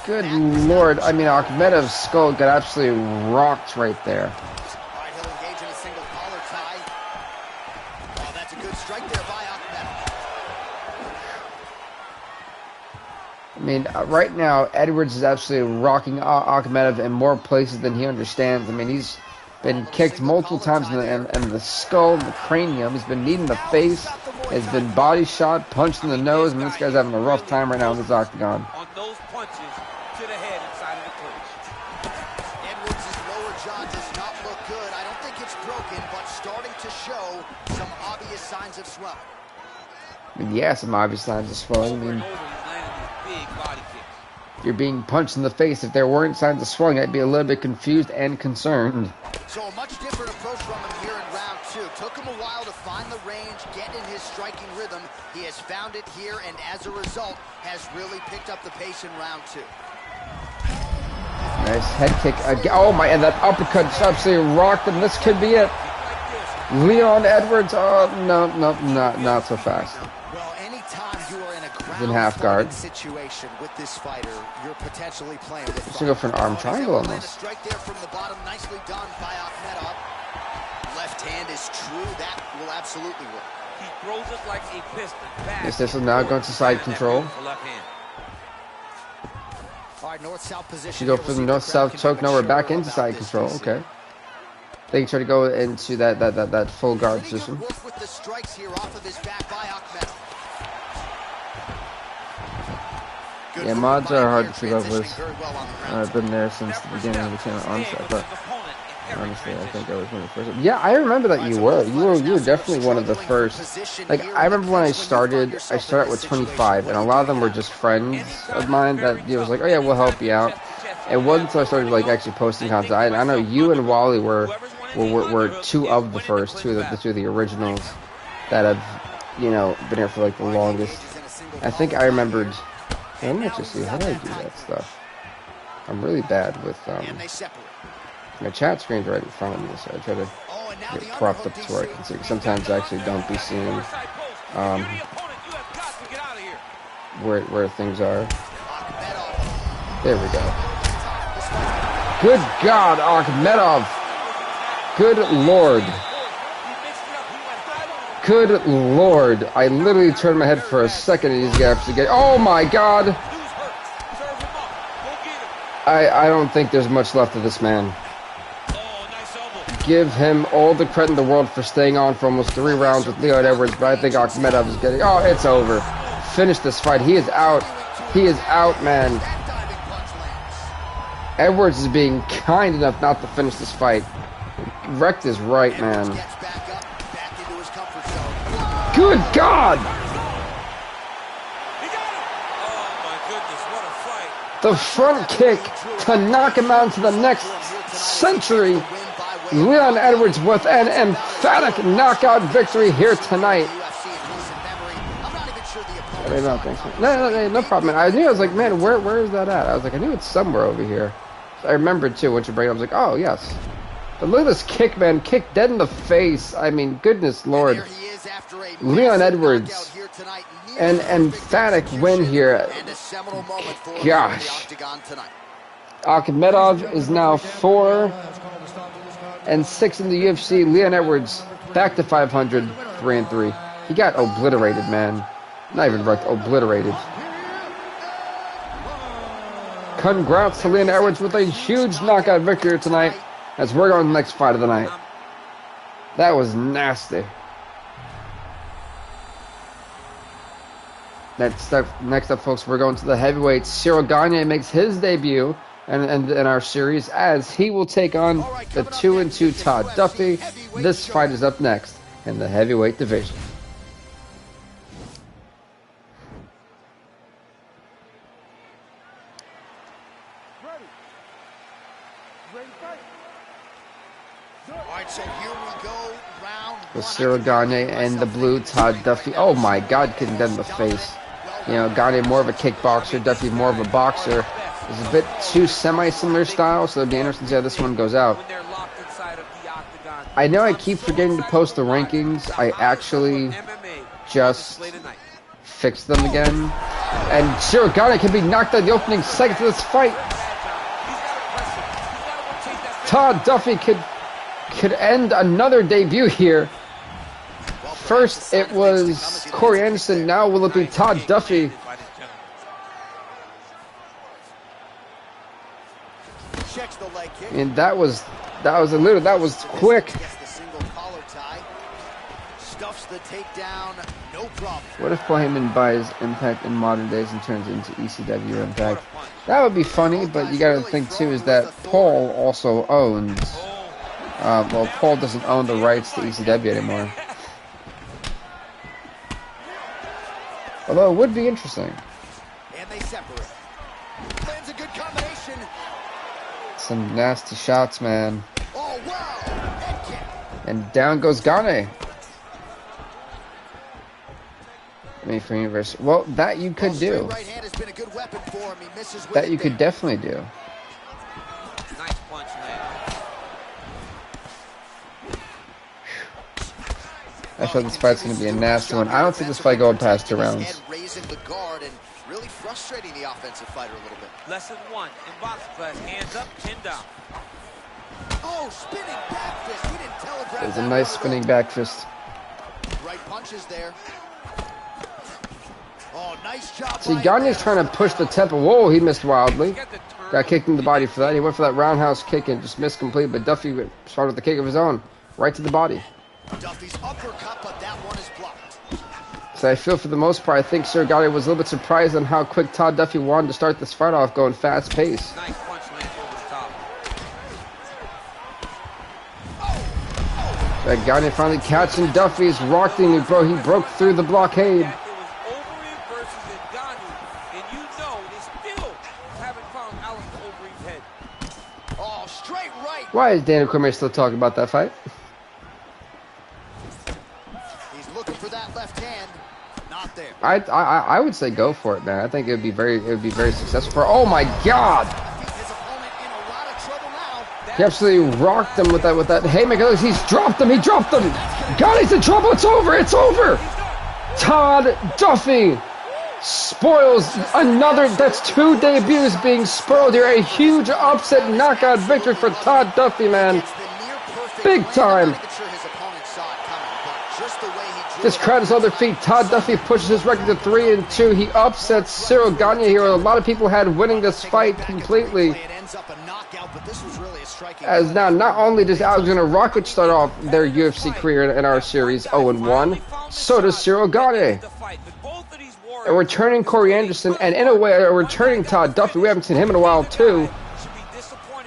Good lord. I mean, Akhmedov's skull got absolutely rocked right there. Alright, he'll engage in a single collar tie. Oh, that's a good strike there by Akhmedov. I mean, right now, Edwards is absolutely rocking Akhmedov in more places than he understands. I mean, he's been kicked multiple times in the skull, the cranium. He's been kneed in the face. Has been body shot, punched in the nose. I mean, this guy's having a rough time right now in this octagon. On those punches to the head inside of the clinch. Edwards' lower jaw does not look good. I don't think it's broken, but starting to show some obvious signs of swelling. I mean, yeah, some obvious signs of swelling. I mean, you're being punched in the face. If there weren't signs of swelling, I'd be a little bit confused and concerned. So a much different approach from him here in round 2. Took him a while to find the range, get in his striking rhythm. He has found it here, and as a result, has really picked up the pace in round 2. Nice head kick. Oh my, and that uppercut just absolutely rocked him. This could be it. Leon Edwards. Oh, no, not so fast. Well, anytime you are in a in half guard. situation with this fighter, you're potentially playing with fire. Should go for an arm triangle on this. Strike there from the bottom, nicely done by Akhmedov. Left hand is true. That will absolutely work. He throws it like a piston. Yes, this is now going to side control. All right, north-south position. Should go for the north-south choke. Now we're back into side control. Okay. They can try to go into that full guard position. With the strikes here off of his back by Akhmedov. Yeah, mods are hard to keep up with. I've been there since the beginning of the channel. Honestly, I think I was one of the first. Yeah, I remember that you were. You were definitely one of the first. Like, I remember when I started with 25, and a lot of them were just friends of mine that it was like, oh yeah, we'll help you out. It wasn't until I started like actually posting content. I know you and Wally were 2 of the first, 2 of the originals that have, you know, been here for like the longest. I think I remembered. Let me just see, how do I do that stuff? I'm really bad with my chat screen's right in front of me, so I try to get propped up to where I can see. Sometimes I actually don't be seeing where things are. There we go. Good God, Akhmedov! Good Lord. Good Lord. I literally turned my head for a second and these gaps to get. Oh my God! I don't think there's much left of this man. Give him all the credit in the world for staying on for almost 3 rounds with Leon Edwards, but I think Akhmedov is getting. Oh, it's over. Finish this fight. He is out. He is out, man. Edwards is being kind enough not to finish this fight. Wrecked his right, man. Good God! The front kick to knock him out into the next century. Leon Edwards with an emphatic knockout victory here tonight. No problem. I knew, I was like, man, where is that at? I was like, I knew it's somewhere over here. So I remembered too, once you bring it up, I was like, oh, yes. But look at this kick, man. Kick dead in the face. I mean, goodness Lord. Leon Edwards. An emphatic win here. Gosh. Akhmedov is now 4-6 in the UFC. Leon Edwards back to 500, 3-3. He got obliterated, man. Not even wrecked, obliterated. Congrats to Leon Edwards with a huge knockout victory tonight as we're going to the next fight of the night. That was nasty. Next up, folks, we're going to the heavyweights. Cyril Gane makes his debut in our series as he will take on the 2-2 Todd Duffee. This fight is up next in the heavyweight division. So here we go, round with Cyril Gane and the blue Todd Duffee. Oh my God, getting dead in the face. You know, Gane more of a kickboxer, Duffee more of a boxer. It's a bit too semi-similar style, so it'll be interesting to see how this one goes out. I know I keep forgetting to post the rankings. I actually just fixed them again. And Cyril Gane can be knocked out in the opening seconds of this fight. Todd Duffee could end another debut here. First it was Corey Anderson, now will it be Todd Duffee? And that was quick. What if Paul Heyman buys Impact in modern days and turns it into ECW Impact? That would be funny, but you gotta think too is that Paul also owns well, Paul doesn't own the rights to ECW anymore. Although it would be interesting. And they separate. Lands a good combination. Some nasty shots, man. Oh, wow. Head kick. And down goes Gane. I mean, for Universe. Well, that you could do. Right hand has been a good weapon for him. He misses with that you could definitely do. Nice punch, man. I feel this fight's going to be a nasty one. I don't see this fight going past 2 rounds. Raising the guard and really frustrating the offensive fighter a little bit. Lesson 1 in boxing class: hands up, chin down. Oh, spinning back fist. He didn't telegraph. There's a nice spinning back fist. Right punches there. Oh, nice job. See, Gane's trying to push the tempo. Whoa, he missed wildly. Got kicked in the body for that. He went for that roundhouse kick and just missed completely. But Duffee started with the kick of his own, right to the body. Duffy's uppercut, but that one is blocked. So I feel for the most part, I think Cyril Gane was a little bit surprised on how quick Todd Duffee wanted to start this fight off, going fast pace. Nice punch lands over the top. Gane finally catching Duffee's rocking. He broke through the blockade. It was Overeem versus Ngannou, and you know they still haven't found Alistair Overeem's head. Oh, straight right. Why is Daniel Cormier still talking about that fight? Looking for that left hand, not there. I would say go for it, man. I think it would be very successful. Oh my God! His opponent in a lot of trouble now. He absolutely rocked him with that haymaker. He's dropped him. He dropped him. Gane's in trouble. It's over. It's over. Todd Duffee spoils another. That's 2 debuts being spoiled here. A huge upset knockout victory for Todd Duffee, man. Big time. This crowd is on their feet. Todd Duffee pushes his record to 3-2. He upsets Cyril Gane here. A lot of people had winning this fight completely. As now, not only does Alexander Rakic start off their UFC career in our series 0-1, so does Cyril Gane. A returning Corey Anderson, and in a way, a returning Todd Duffee. We haven't seen him in a while, too.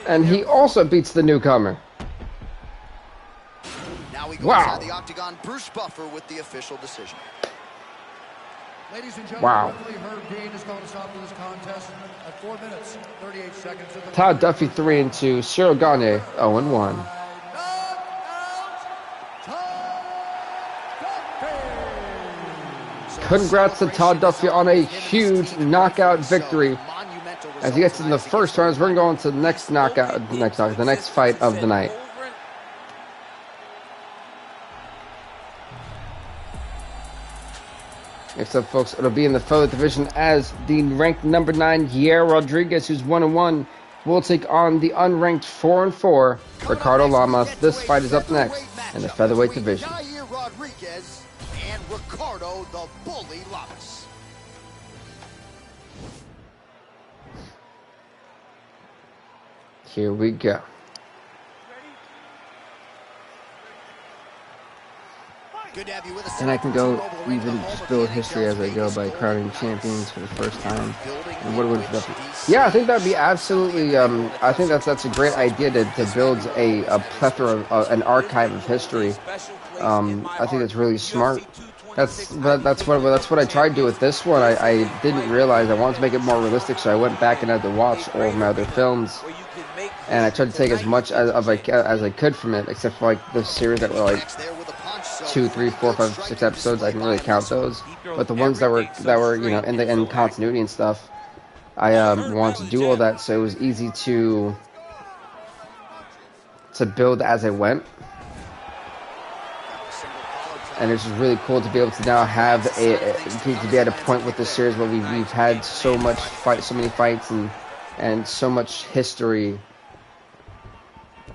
And he also beats the newcomer. Wow. The octagon, Bruce Buffer with the official decision. Ladies and gentlemen, Wow. referee Herb Dean is going to stop this contest at 4 minutes, 38 seconds. Todd Duffee 3-2, Cyril Gane 0-1. Congrats to Todd Duffee on a huge knockout victory. As he gets in the first rounds, we're going to go on to the next knockout, the next fight of the night. Next up, folks, it'll be in the featherweight division as the ranked number 9, Rodriguez, who's 1-1, will take on the unranked 4-4, Ricardo Lamas. This fight is up next in the featherweight division. Rodriguez and Ricardo the Bully Lamas. Here we go. Good to have you with us. And I can go even just build history as I go by crowning champions for the first time. And what would it? Yeah, I think that'd be absolutely. I think that's a great idea to build a plethora of an archive of history. I think that's really smart. That's what I tried to do with this one. I didn't realize I wanted to make it more realistic, so I went back and had to watch all of my other films, and I tried to take as much as I could from it, except for like the series that were like 2, 3, 4, 5, 6 episodes. I didn't really count those, but the ones that were you know in continuity and stuff, I wanted to do all that, so it was easy to build as I went. And it's just really cool to be able to now have to be at a point with this series where we've had so many fights and so much history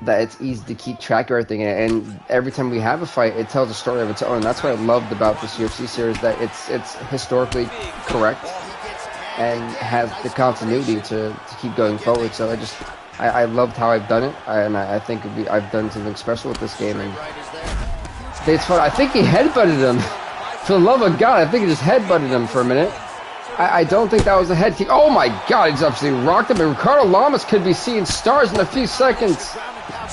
that it's easy to keep track of everything. And every time we have a fight, it tells a story of its own. And that's what I loved about this UFC series, that it's historically correct and has the continuity to keep going forward. So I loved how I've done it, and I think I've done something special with this game. And it's fun. I think he headbutted him. For the love of God, I think he just headbutted him for a minute. I don't think that was a head kick. Oh my God, he's absolutely rocked him. And Ricardo Lamas could be seeing stars in a few seconds. I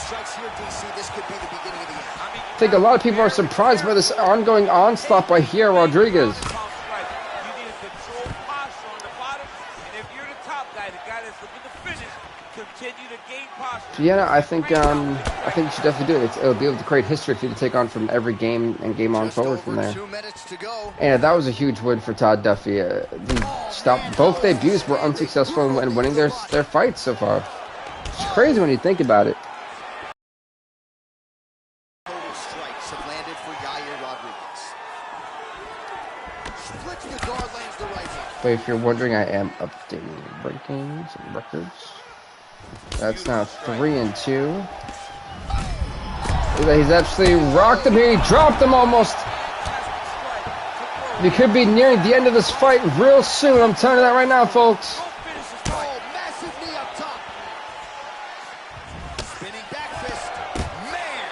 think a lot of people are surprised by this ongoing onslaught by Rodriguez. Yeah, I think you should definitely do it. It'll be able to create history for you to take on from every game and game on forward from there. And that was a huge win for Todd Duffee. Both debuts were unsuccessful in winning their fights so far. It's crazy when you think about it. But if you're wondering, I am updating rankings and records. That's now 3-2. He's absolutely rocked him here. He dropped him almost. He could be nearing the end of this fight real soon. I'm telling you that right now, folks. Massive knee up top. Spinning back fist. Man.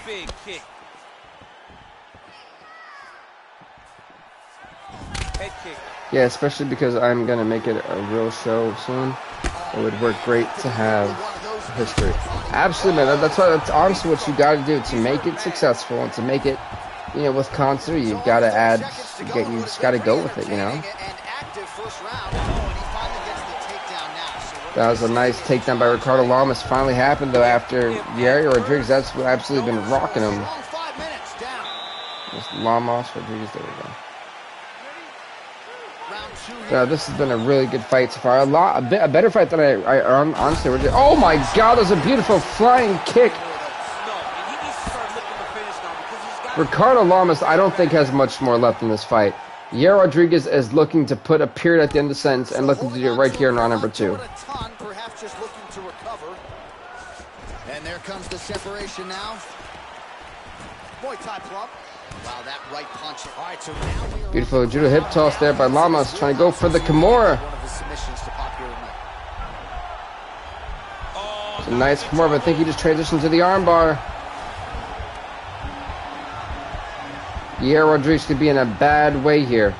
Big kick. Head kick. Yeah, especially because I'm going to make it a real show soon. It would work great to have history. Absolutely, man. That's honestly what you got to do to make it successful and to make it, with continuity. You've got to you just got to go with it, That was a nice takedown by Ricardo Lamas. Finally happened, though, after Rodriguez. That's absolutely been rocking him. Just Lamas, Rodriguez, there we go. This has been a really good fight so far. A better fight than I honestly. Oh my God! That was a beautiful flying kick. Ricardo Lamas, I don't think has much more left in this fight. Rodriguez is looking to put a period at the end of the sentence and looking to do it right here in round number 2. Perhaps just looking to recover. And there comes the separation now. Muay Thai plump. Wow, that right punch. All right, so now beautiful judo hip toss there by Lamas, trying to go for the Kimura. It's a nice Kimura, but I think he just transitioned to the armbar. Rodriguez could be in a bad way here.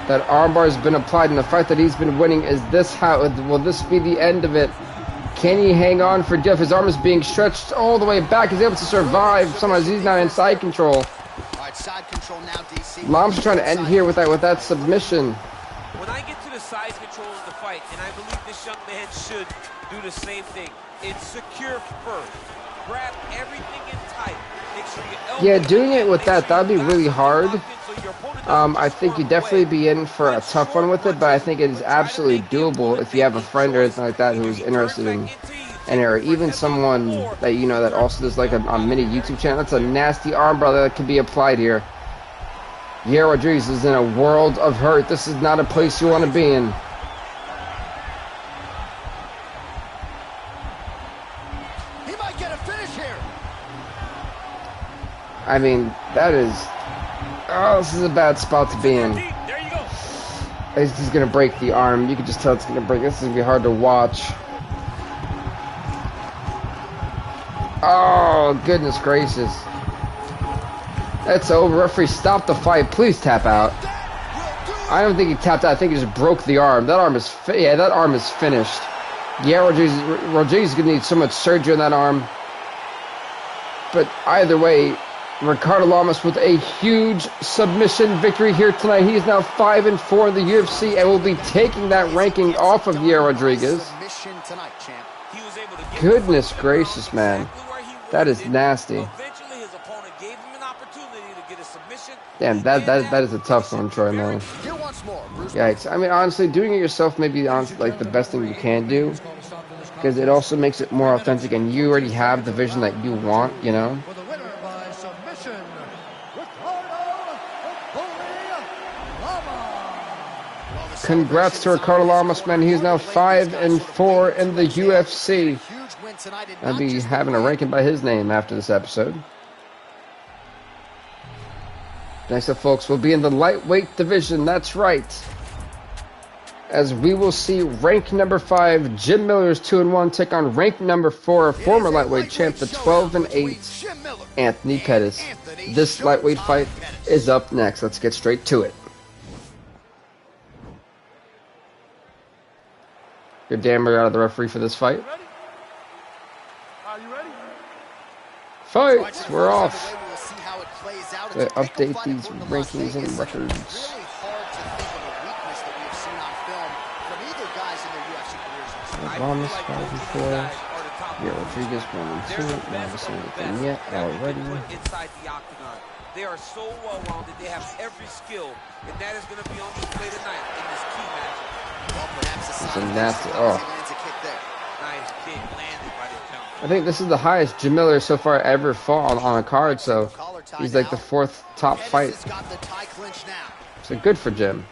That armbar has been applied in the fight that he's been winning. Will this be the end of it? Can he hang on for Jeff? His arm is being stretched all the way back. He's able to survive. Sometimes he's not in side control. right, side control now, DC. Mom's trying to end here with that submission. When I get to the side control in the fight, and I believe this young man should do the same thing, it's secure first. Grab everything in tight. Make sure your elbow. Yeah, doing it with that'd be really hard. I think you'd definitely be in for a tough one with it, but I think it is absolutely doable if you have a friend or anything like that who's interested in it, or even someone that you know that also does like a mini YouTube channel. That's a nasty arm bar that can be applied here. Yeah, Rodriguez is in a world of hurt. This is not a place you want to be in. He might get a finish here. I mean, that is... Oh, this is a bad spot to be in. There you go. This is going to break the arm. You can just tell it's going to break. This is going to be hard to watch. Oh, goodness gracious. That's over. Referee, stop the fight. Please tap out. I don't think he tapped out. I think he just broke the arm. That arm is... Yeah, that arm is finished. Yeah, Rodriguez is going to need so much surgery on that arm. But either way, Ricardo Lamas with a huge submission victory here tonight. He is now 5-4 in the UFC and will be taking that ranking off of Yair Rodriguez. Goodness gracious, man. That is nasty. Damn, that is a tough one, Troy, man. Yikes. I mean, honestly, doing it yourself may be like the best thing you can do, because it also makes it more authentic, and you already have the vision that you want, you know? Congrats to Ricardo Lamas, man. He's now 5-4 in the UFC. I'll be having a ranking by his name after this episode. Next up, folks, we'll be in the lightweight division. That's right. As we will see rank number 5, Jim Miller's 2-1, take on rank number 4, former lightweight champ, the 12-8, Anthony Pettis. This lightweight fight is up next. Let's get straight to it. Good dammer out of the referee for this fight. Fight! We're off. To update these rankings and records. Lamas 5-4. Yeah, Rodriguez 1-2. Not seen anything yet already. They are so well rounded. They have every skill, and that is going to be on display tonight in this key match. It's a nasty. Oh. Nice kick landed by the jump. I think this is the highest Jim Miller so far ever fought on a card, so he's like the 4th top fight. So good for Jim.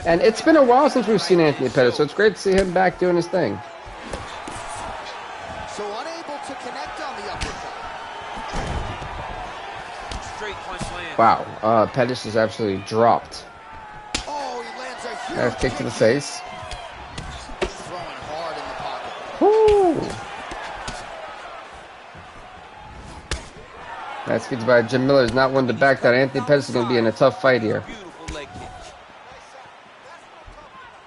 And it's been a while since we've seen Anthony Pettis, so it's great to see him back doing his thing. So unable to connect on the uppercut. Straight punch land. Wow, Pettis is absolutely dropped. Oh, he lands a huge Nice kick to the face. Throwing hard in the pocket. Woo! Nice kicks by Jim Miller. Is not one to back that. Anthony Pettis is going to be in a tough fight here. Beautiful leg kick.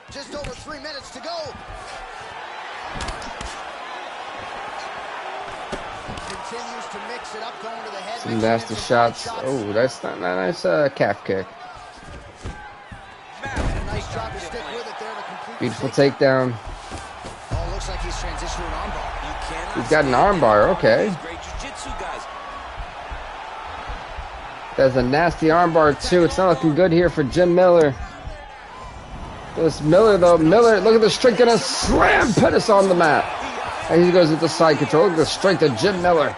Just over 3 minutes to go. Continues to mix it up, going to the head. Some nasty shots. Oh, that's not a nice calf kick. Nice job to stick with it there to complete. Beautiful takedown. Oh, looks like he's transitioning an armbar. He's got an armbar. Okay. There's a nasty armbar too. It's not looking good here for Jim Miller. This Miller though, look at the strength, gonna slam Pettis on the mat. And he goes into side control. Look at the strength of Jim Miller.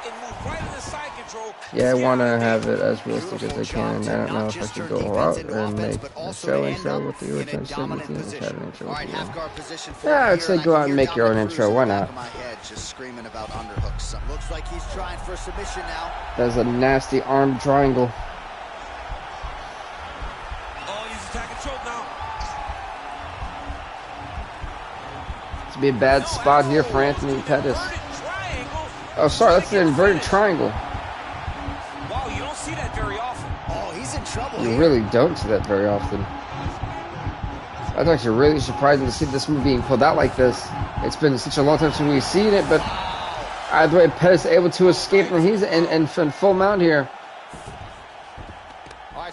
Yeah, I want to have it as realistic as I can. I don't know if I should go out and make a show intro with you, which I'm still making and have an intro with you. Yeah, I'd say go out and make your own intro. Why not? There's a nasty arm triangle. It's be a bad spot here for Anthony Pettis. Oh, sorry, that's an inverted triangle. Wow, you don't see that very often. Oh, he's in trouble. You really don't see that very often. That's actually really surprising to see this move being pulled out like this. It's been such a long time since we've seen it, but either way, Pettis able to escape, and he's in full mount here.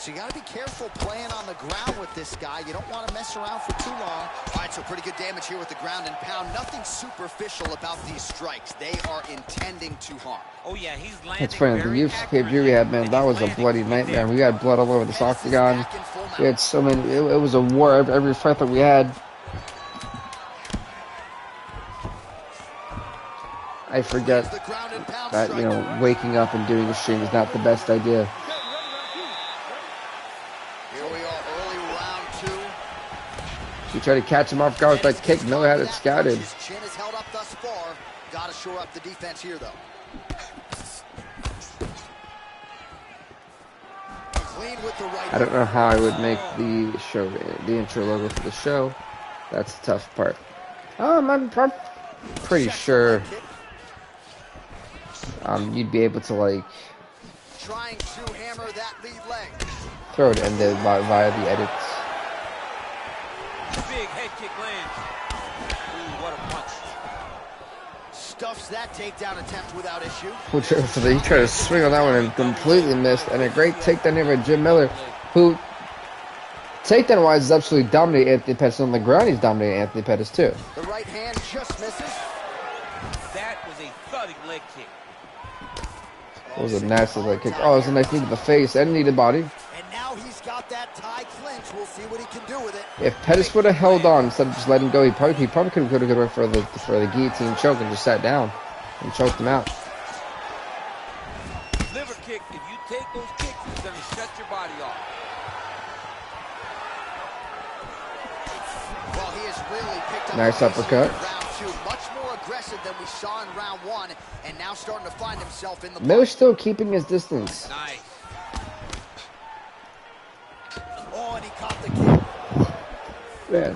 right, so you got to be careful playing on the ground with this guy. You don't want to mess around for too long. All right, so pretty good damage here with the ground and pound. Nothing superficial about these strikes. They are intending to harm. Oh yeah, he's landing. It's funny, the UFC pay-per-view we had, man, that was a bloody nightmare. We had blood all over this octagon. We had so many, it was a war every fight that we had. I forget that, you know, waking up and doing a stream is not the best idea. Here we are, early round 2. We tried to catch him off guard with that kick. Miller had it scouted. His chin is held up thus far. Got to shore up the defense here, though. Clean with the right. I don't know how I would make the show, the intro logo for the show. That's the tough part. I'm pretty sure you'd be able to, like, Trying to hammer that lead leg. throw it in there via the edits. Big head kick lands. Ooh, what a punch. Stuffs that takedown attempt without issue. So he tried to swing on that one and completely missed. And a great takedown here by Jim Miller, who, takedown-wise, is absolutely dominating Anthony Pettis. On the ground, he's dominating Anthony Pettis, too. The right hand just misses. That was a thudding leg kick. It was a nasty leg kick. Oh, it was a nice knee to the face and knee to the body. And now he's got that tie clinch. We'll see what he can do with it. If Pettis would have held on instead of just letting him go, he probably could have went for the guillotine choke and just sat down and choked him out. Liver kick. If you take those kicks, it's going to shut your body off. Well, he has really picked up Nice uppercut. round 2. Much more aggressive than we saw in round 1, and now starting to find himself in the Miller's still keeping his distance. Nice. Oh, and he caught the kick. Man,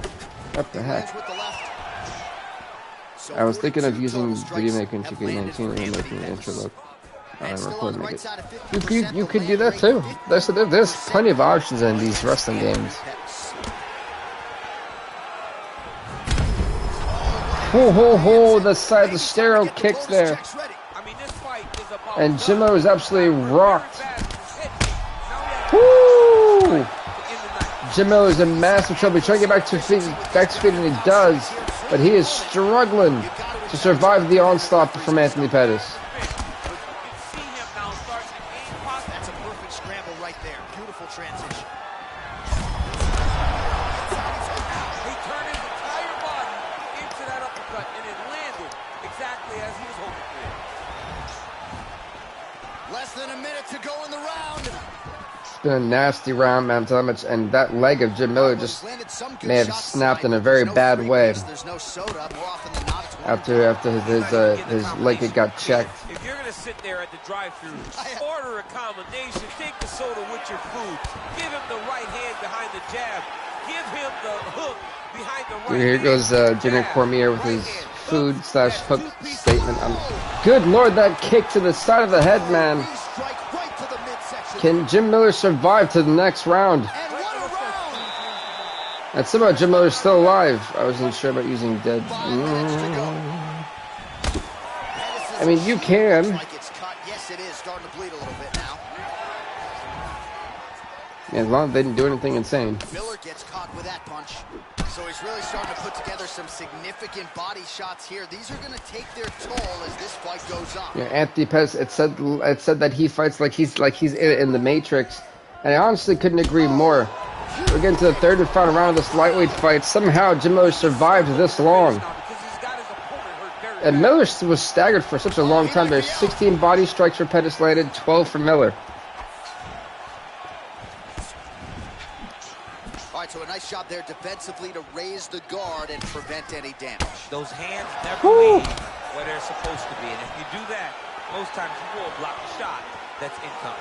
what the heck? Lands with the left. So I was thinking of 42 using total strikes Video Maker in have 2K19 landed for and making Anthony the intro Pettis. look. And still on the right side of 50%, You could do that too. There's plenty of options in these wrestling games. Ho, the side, the stereo kicks there. I mean, this fight is about And Jim Miller was absolutely rocked. Woo! Jim Miller's in massive trouble. He's trying to get back to feet, and he does, but he is struggling to survive the onslaught from Anthony Pettis. That's a perfect scramble right there. Beautiful transition. He turned his entire body into that uppercut, and it landed exactly as he was hoping for. Less than a minute to go in the round. It's been a nasty round, man. So much, and that leg of Jim Miller just may have snapped in a very bad way after his leg got checked. If you're going to sit there at the drive-thru, order a combination, take the soda with your food, give him the right hand behind the jab, give him the hook behind the right Here goes Junior Cormier with his food/hook statement. Good Lord, that kick to the side of the head, man. Can Jim Miller survive to the next round? And somehow Jim Miller's still alive. I wasn't sure about using dead. I mean, you can. Yes, it is starting to bleed a little bit now. As long as they didn't do anything insane. Miller gets caught with that punch. So he's really starting to put together some significant body shots here. These are going to take their toll as this fight goes on. Yeah, Anthony Pettis, it said that he fights like he's in the Matrix, and I honestly couldn't agree more. We're getting to the third and final round of this lightweight fight. Somehow Jim Miller survived this long. And Miller was staggered for such a long time. There's 16 body strikes for Pettis landed, 12 for Miller. All right, so a nice job there defensively to raise the guard and prevent any damage. Those hands never leave where they're supposed to be. And if you do that, most times you will block the shot that's incoming.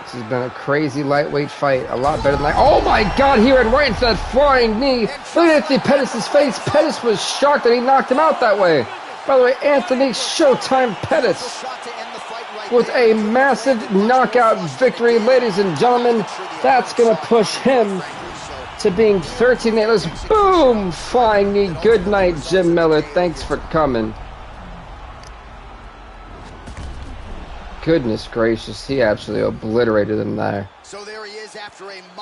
This has been a crazy lightweight fight. A lot better than that. Oh my God, he ran right into that flying knee. Look at Anthony Pettis' face. Pettis was shocked that he knocked him out that way. By the way, Anthony Showtime Pettis with a massive knockout victory. Ladies and gentlemen, that's going to push him to being 13-8. Boom! Flying knee. Good night, Jim Miller. Thanks for coming. Goodness gracious, he absolutely obliterated him there. So there he is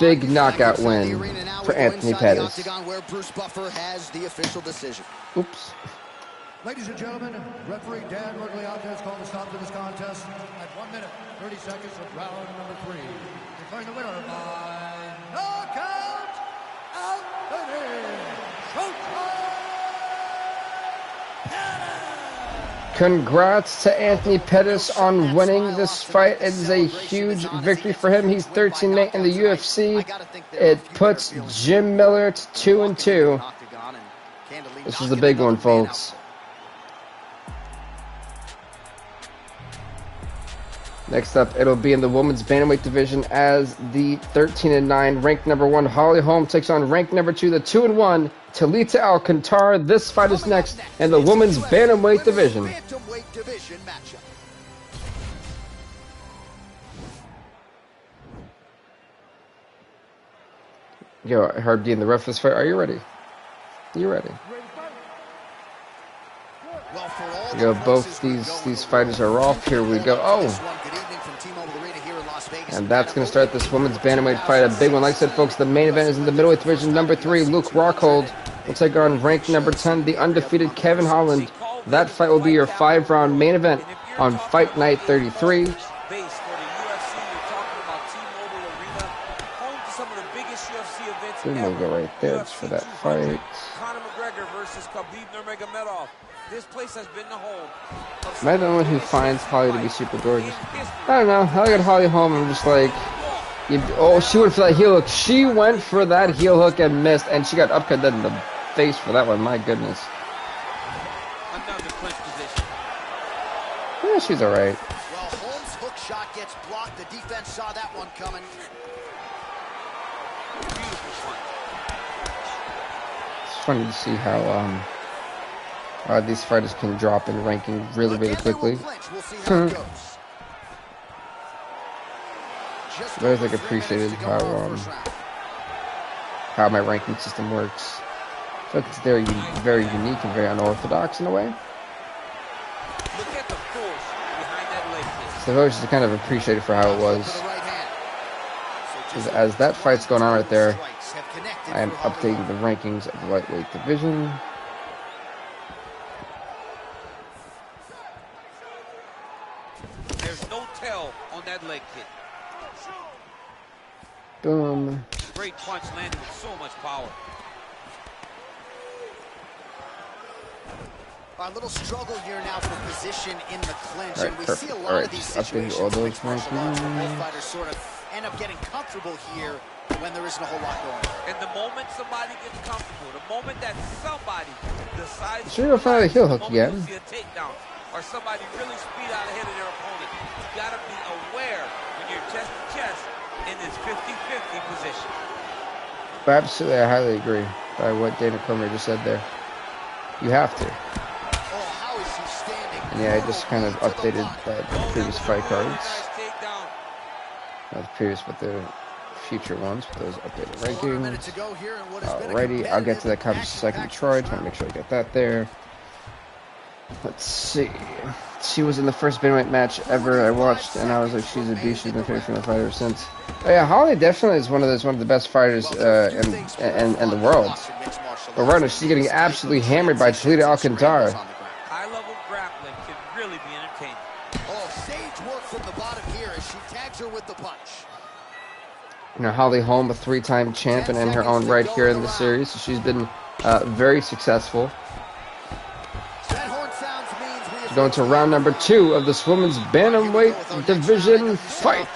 Big knockout win for Anthony Pettis. Where Bruce Buffer has the official decision. Oops. Ladies and gentlemen, referee Dan Rogliato has called a stop to this contest at 1 minute, 30 seconds of round number 3. Declaring the winner by knockout, Anthony Pettis. Congrats to Anthony Pettis on winning this fight. It is a huge victory for him. He's 13-8 in the UFC. It puts Jim Miller to 2-2. This is the big one, folks. Next up, it'll be in the women's bantamweight division as the 13-9 ranked number 1 Holly Holm takes on ranked number 2, the 2-1 Talita Alcantara. This fight is next in the women's bantamweight division. Yo, Herb D in the ref this fight. Are you ready? You ready? Yo, both these fighters are off. Here we go. Oh. And that's going to start this women's bantamweight fight. A big one. Like I said, folks, the main event is in the middleweight division. Number 3, Luke Rockhold will take on ranked number 10, the undefeated Kevin Holland. That fight will be your 5-round main event on Fight Night 33. We'll go right there for that fight. This place has been the home. Am I the one who finds Holly to be super gorgeous? I don't know. I look at Holly Holm, I'm just like, oh, she went for that heel hook. She went for that heel hook and missed, and she got upcut in the face for that one. My goodness. Another clinch position. Yeah, she's all right. Well, Holmes' hook shot gets blocked. The defense saw that one coming. Beautiful punch. It's funny to see how these fighters can drop in ranking really, really quickly. I always like appreciated how my ranking system works. I feel like it's very, very unique and very unorthodox in a way. Look at the force behind that leg kick. So I've always just kind of appreciated for how it was. As that fight's going on right there, I am updating the rankings of the lightweight division. There's no tell on that leg kick. Boom. Great punch landed with so much power. A little struggle here now for position in the clinch, right, and we perfect. see a lot of these situations all those both fighters sort of end up getting comfortable here when there isn't a whole lot going on. And the moment somebody gets comfortable, the moment that somebody decides sure you'll find a heel hook again. See a takedown, or somebody really speed out ahead of their opponent, you gotta be aware when you're chest to chest in this 50-50 position. Absolutely, I highly agree by what Dana Cormier just said there. You have to. And yeah, I just kind of updated the previous fight cards. Not the previous, but the future ones with those updated rankings. Alrighty, I'll get to that comment in a second. Troy, trying to make sure I get that there. Let's see. She was in the first bantamweight match ever I watched, and I was like, she's a beast. She's been favorite female fighter since. Oh yeah, Holly definitely is one of the best fighters in the world. But right now, she's getting absolutely hammered by Talita Alcantara. High-level grappling can really be entertaining. Oh, sage work from the bottom here as she tags her with the punch. You know, Holly Holm, a 3-time champion in her own right here in the series. So she's been very successful. Going to round number 2 of this women's bantamweight division fight.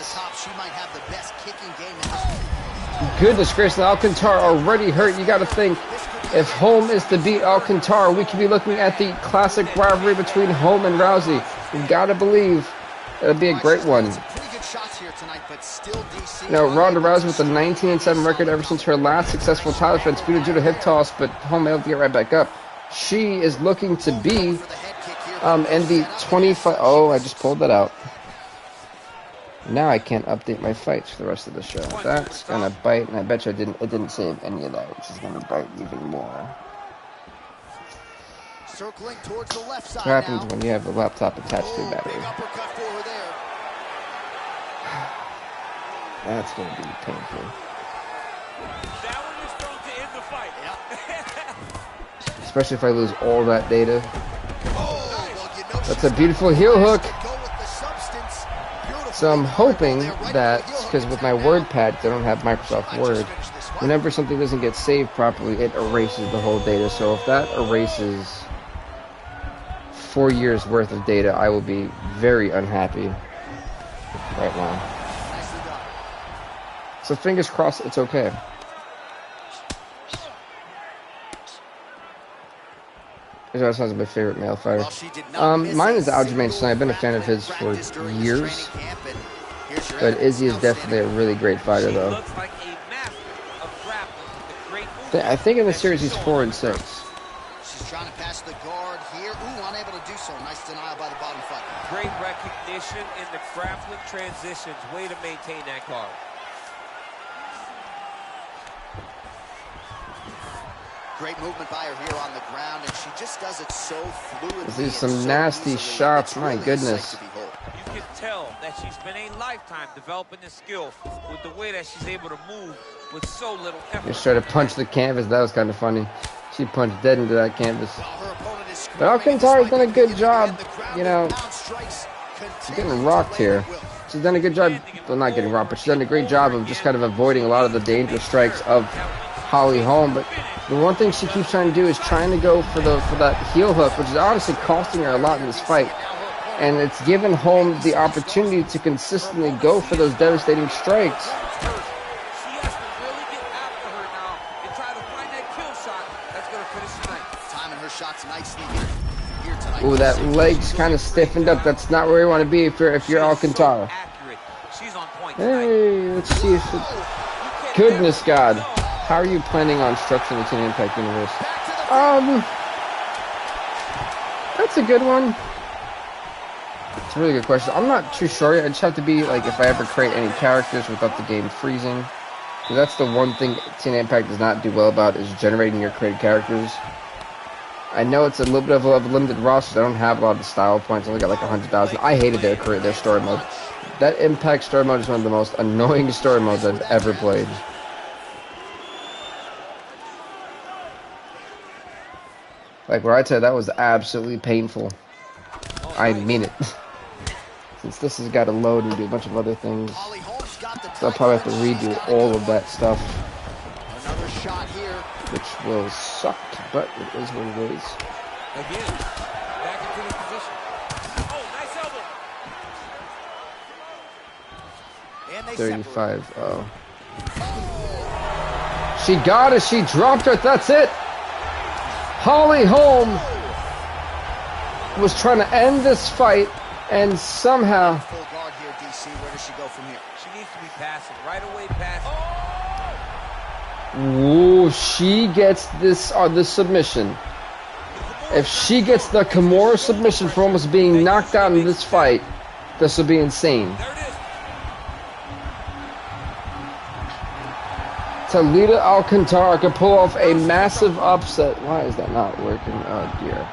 Goodness gracious, Alcantara already hurt. You got to think, if Holm is to beat Alcantara, we could be looking at the classic rivalry between Holm and Rousey. You got to believe it'll be a great one. Now, Ronda Rousey with a 19-7 record ever since her last successful title defense, beat a judo hip toss, but Holm able to get right back up. She is looking to be in the 25. Oh, I just pulled that out. Now I can't update my fights for the rest of the show. That's gonna bite, and I bet you it didn't save any of that, which is gonna bite even more. Circling towards the left side. What happens when you have a laptop attached to a battery? That's going to be painful. That one is thrown to end the fight. Yep. Especially if I lose all that data. Oh, well, you know That's a beautiful heel hook. go with the substance. Beautiful. So I'm hoping that, because with my WordPad, I don't have Microsoft Word, whenever something doesn't get saved properly, it erases the whole data. So if that erases 4 years worth of data, I will be very unhappy right now. So fingers crossed it's okay. That sounds like my favorite male fighter. Mine is Aljamain Sterling. I've been a fan of his for years. But Izzy is definitely a really great fighter, though. I think in the series he's 4 and 6. She's trying to pass the guard here. Ooh, unable to do so. Nice denial by the bottom fighter. Great recognition in the grappling transitions. Way to maintain that guard. Great movement by her here on the ground, and she just does it so fluidly. These are some nasty shots, my goodness. You can tell that she's been a lifetime developing this skill with the way that she's able to move with so little effort. Just try to punch the canvas. That was kind of funny. She punched dead into that canvas. But Alcantara's done a good job, you know. She's getting rocked here. She's done a good job, well, not getting rocked, but she's done a great job of just kind of avoiding a lot of the dangerous strikes of Holly Holm. But the one thing she keeps trying to do is trying to go for that heel hook, which is honestly costing her a lot in this fight. And it's given Holm the opportunity to consistently go for those devastating strikes. Ooh, that leg's kind of stiffened up. That's not where you want to be if you're Alcantara. Hey, let's see if it... Goodness God. How are you planning on structuring the Team Impact universe? That's a good one. It's a really good question. I'm not too sure. I just have to be, like, if I ever create any characters without the game freezing. Because that's the one thing Team Impact does not do well about, is generating your created characters. I know it's a little bit of a limited roster. I don't have a lot of the style points. I only got like 100,000. I hated their story mode. That Impact story mode is one of the most annoying story modes I've ever played. Like where I tell you, that was absolutely painful. I mean it. Since this has got to load and do a bunch of other things, so I'll probably have to redo all of that stuff. Another shot here. Which will suck, but it is what it is. Again, back into the position. Oh, nice elbow. And 35. Oh. She got it. She dropped her. That's it. Holly Holm was trying to end this fight, and somehow. Full guard here, DC. Where does she go from here? She needs to be passing right away. Passing. Ooh, she gets this submission. If she gets the Kimura submission for almost being knocked out in this fight, this will be insane. Talita Alcantara could pull off a massive upset. Why is that not working? Oh dear.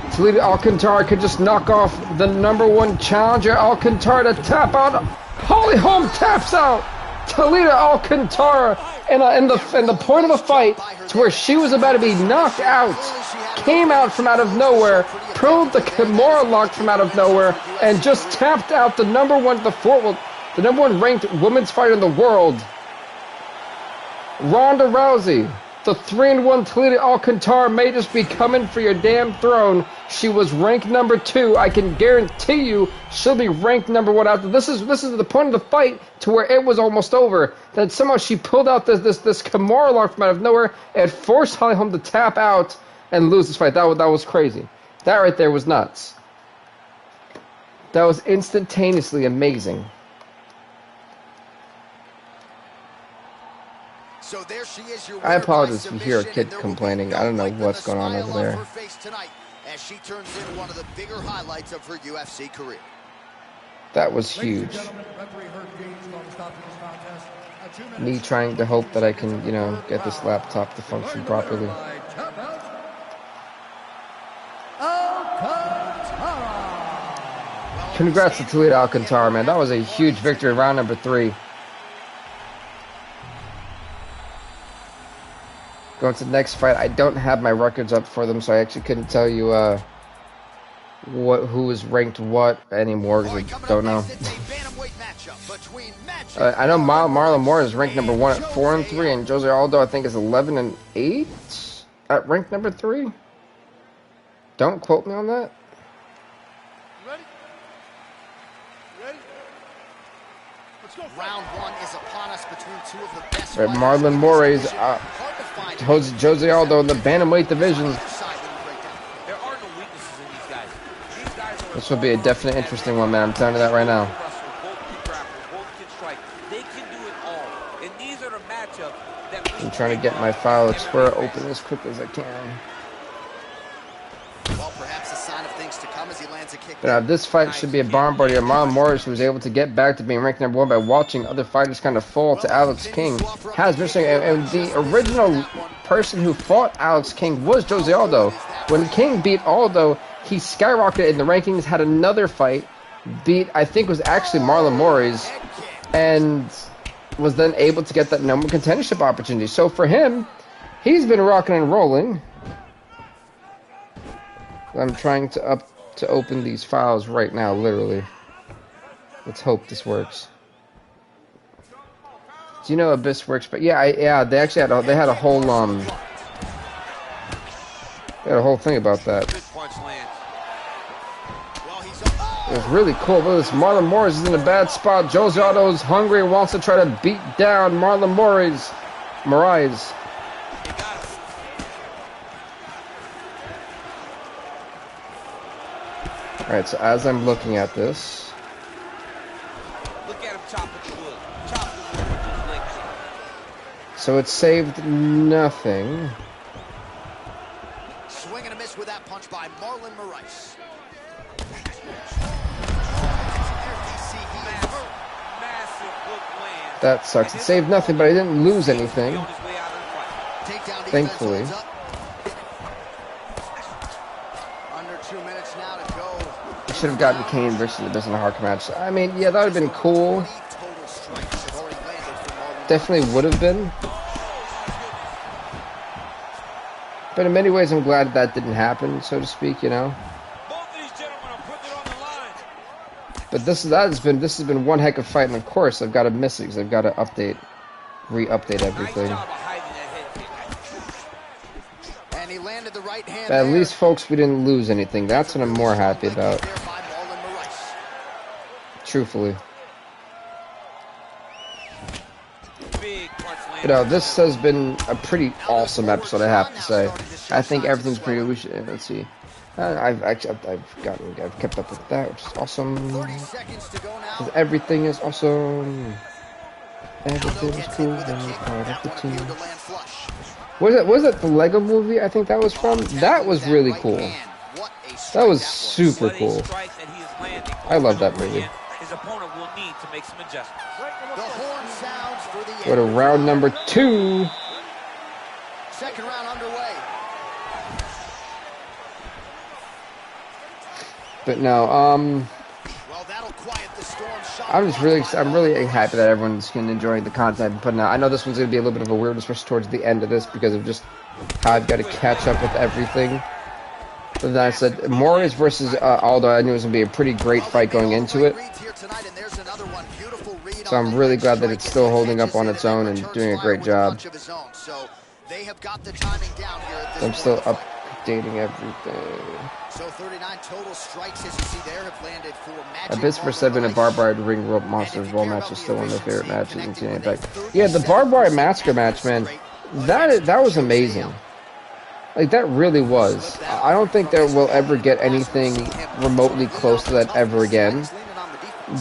Talita Alcantara could just knock off the #1 challenger Alcantara to tap out. Holly Holm taps out Talita Alcantara in the point of the fight to where she was about to be knocked out, came out from out of nowhere, pulled the Kimura lock from out of nowhere, and just tapped out the #1 ranked women's fighter in the world, Ronda Rousey. The 3-1 Talita Alcantara may just be coming for your damn throne. She was ranked #2. I can guarantee you she'll be ranked #1 after this. Is the point of the fight to where it was almost over. Then somehow she pulled out this Kimura lock from out of nowhere and forced Holly Holm to tap out and lose this fight. That was crazy. That right there was nuts. That was instantaneously amazing. So there she is, your I apologize if you hear a kid complaining. I don't know what's going on over there. As she turns in one of the bigger highlights of her UFC career. That was huge. Me trying to hope that I can, get this laptop to function properly. congrats to Toledo Alcantara, man. That was a huge victory, round number 3. Going to the next fight. I don't have my records up for them, so I actually couldn't tell you who is ranked what anymore, because I don't know. I know Marlon Moore is ranked number 1 at 4-3, and Jose Aldo I think is 11-8 at ranked number 3. Don't quote me on that. Round 1 is upon us between 2 of the best. Right, Marlon Moraes, Jose Aldo in the bantamweight division. There are no weaknesses in these guys. These guys are This will be a definite interesting one, man. I'm telling you that right now. They can do it all. And these are the matchups that I'm trying to get my file explorer open as quick as I can. Well, perhaps a sign of things to come as he lands a kick. But now this fight should be a barn burner. Marlon Moraes was able to get back to being ranked number 1 by watching other fighters kind of fall to Alex King. Has been saying, and the original person who fought Alex King was Jose Aldo. When King beat Aldo, he skyrocketed in the rankings, had another fight, beat, I think was actually Marlon Moraes, and was then able to get that number one contendership opportunity. So for him, he's been rocking and rolling. I'm trying to open these files right now, literally. Let's hope this works. Do you know Abyss works? But yeah, they actually had a whole thing about that. It was really cool. But this Marlon Moraes is in a bad spot. Jose Aldo's hungry and wants to try to beat down Marlon Moraes. Alright, so as I'm looking at this, look at him chop the wood. Chop the wood with his legs. So it saved nothing. Swing and a miss with that punch by Marlon Moraes. That sucks. It saved nothing, but I didn't lose anything. Thankfully. I should have gotten Kane versus the Abyss in a hardcore match. I mean, yeah, that would have been cool. Definitely would have been. But in many ways, I'm glad that didn't happen, so to speak, you know. But this has been one heck of a fight, and of course, I've got to miss it because I've got to re-update everything. But at least, folks, we didn't lose anything. That's what I'm more happy about. Truthfully. You know, this has been a pretty awesome episode, I have to say. I think everything's pretty. Let's see. I've kept up with that, which is awesome. Everything is awesome. Everything is cool. And part of the team. Was it the Lego movie? I think that was from. That was really cool. That was super cool. I love that movie. His opponent will need to make some adjustments. Go to round number 2. Second round underway. But no, I'm really happy that everyone's enjoying the content I'm putting out. I know this one's going to be a little bit of a weird, especially towards the end of this, because of just how I've got to catch up with everything. But then I said, Moraes versus Aldo, I knew it was going to be a pretty great fight going into it. So I'm really glad that it's still holding up on its own and doing a great job. So I'm still updating everything. So 39 total strikes, as you see there, have landed for Magic. Abyss vs. 7 and Barbed Wire Ring Rope Monsters Roll match is still one of my favorite matches in TNA Impact. Yeah, the Barbed Wire Massacre match, man, that was amazing. Like, that really was. I don't think that we'll ever get anything remotely close to that ever again.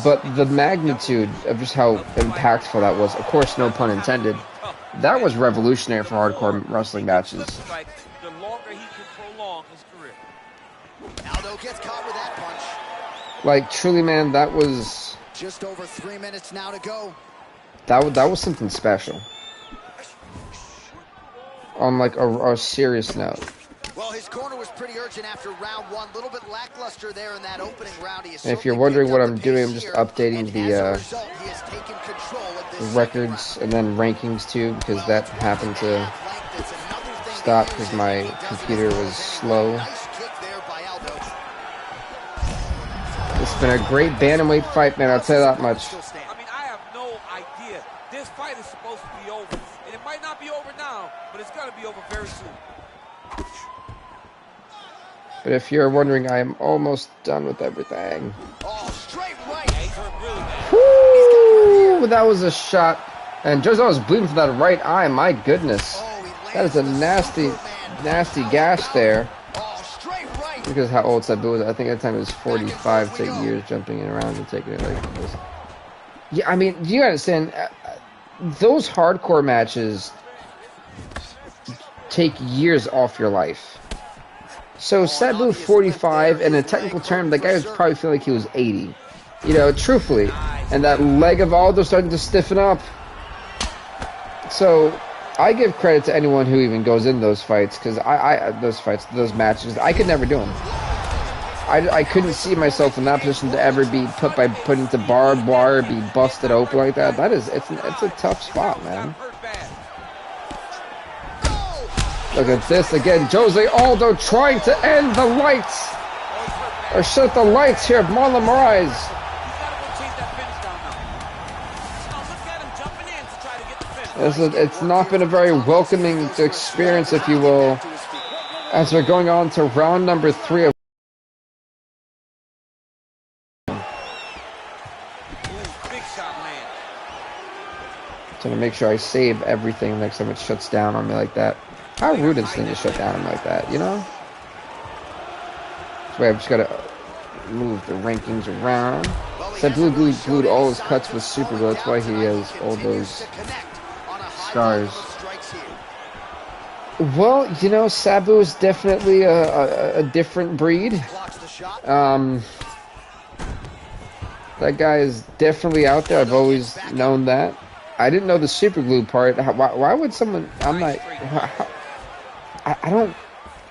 But the magnitude of just how impactful that was, of course, no pun intended, that was revolutionary for hardcore wrestling matches. The longer he can prolong his career. Aldo gets caught with that punch. Like, truly, man, that was... Just over 3 minutes now to go. That was something special. On, like, a serious note. Well, his corner was pretty urgent after round one. A little bit lackluster there in that opening round. And if you're wondering what I'm doing, I'm just updating the records and then rankings too, because that happened to stop because my computer was slow. It's been a great bantamweight fight, man. I'll tell you that much. I mean, I have no idea. This fight is supposed to be over. And it might not be over now, but it's going to be over very soon. But if you're wondering, I am almost done with everything. Oh, straight right. Woo! That was a shot. And Jose was bleeding for that right eye. My goodness. That is a nasty, nasty gash there. Look at how old Sabu was. I think at the time it was 45 years jumping around and taking it like this. Yeah, I mean, you understand, those hardcore matches take years off your life. So Sabu 45, in a technical term, that guy was probably feeling like he was 80. You know, truthfully. And that leg of Aldo starting to stiffen up. So I give credit to anyone who even goes in those fights, because those matches, I could never do them. I couldn't see myself in that position to ever be put into barbed wire, be busted open like that. It's a tough spot, man. Look at this again. Jose Aldo trying to end the lights. Or shut the lights here. Marlon Moraes. It's not been a very welcoming experience, if you will, as we're going on to round number 3 of trying to make sure I save everything next time it shuts down on me like that. How rude is this thing to shut down on me like that, you know? So I've just got to move the rankings around. Sabu glued all his cuts with super glue. That's why he has all those scars. Well, you know, Sabu is definitely a different breed. That guy is definitely out there. I've always known that. I didn't know the super glue part. Why would someone...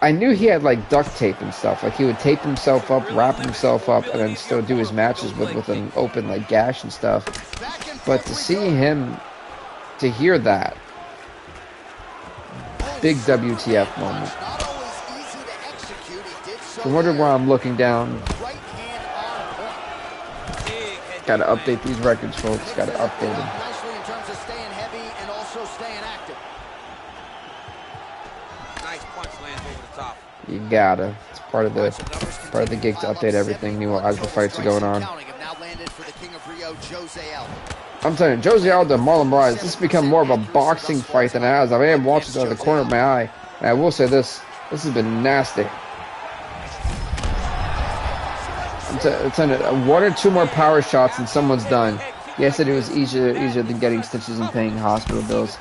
I knew he had like duct tape and stuff. Like he would tape himself up, wrap himself up, and then still do his matches with an open like gash and stuff. But to see him, to hear that, big WTF moment. I wonder why I'm looking down. Gotta update these records, folks. Gotta update them. You gotta. It's part of the gig to update everything new as the fights are going on. I'm telling you, Jose Aldo, Marlon Moraes, this has become more of a boxing fight than it has. I am watching it out of the corner of my eye, and I will say this has been nasty. I'm telling you, 1 or 2 more power shots and someone's done. Yes, it was easier than getting stitches and paying hospital bills.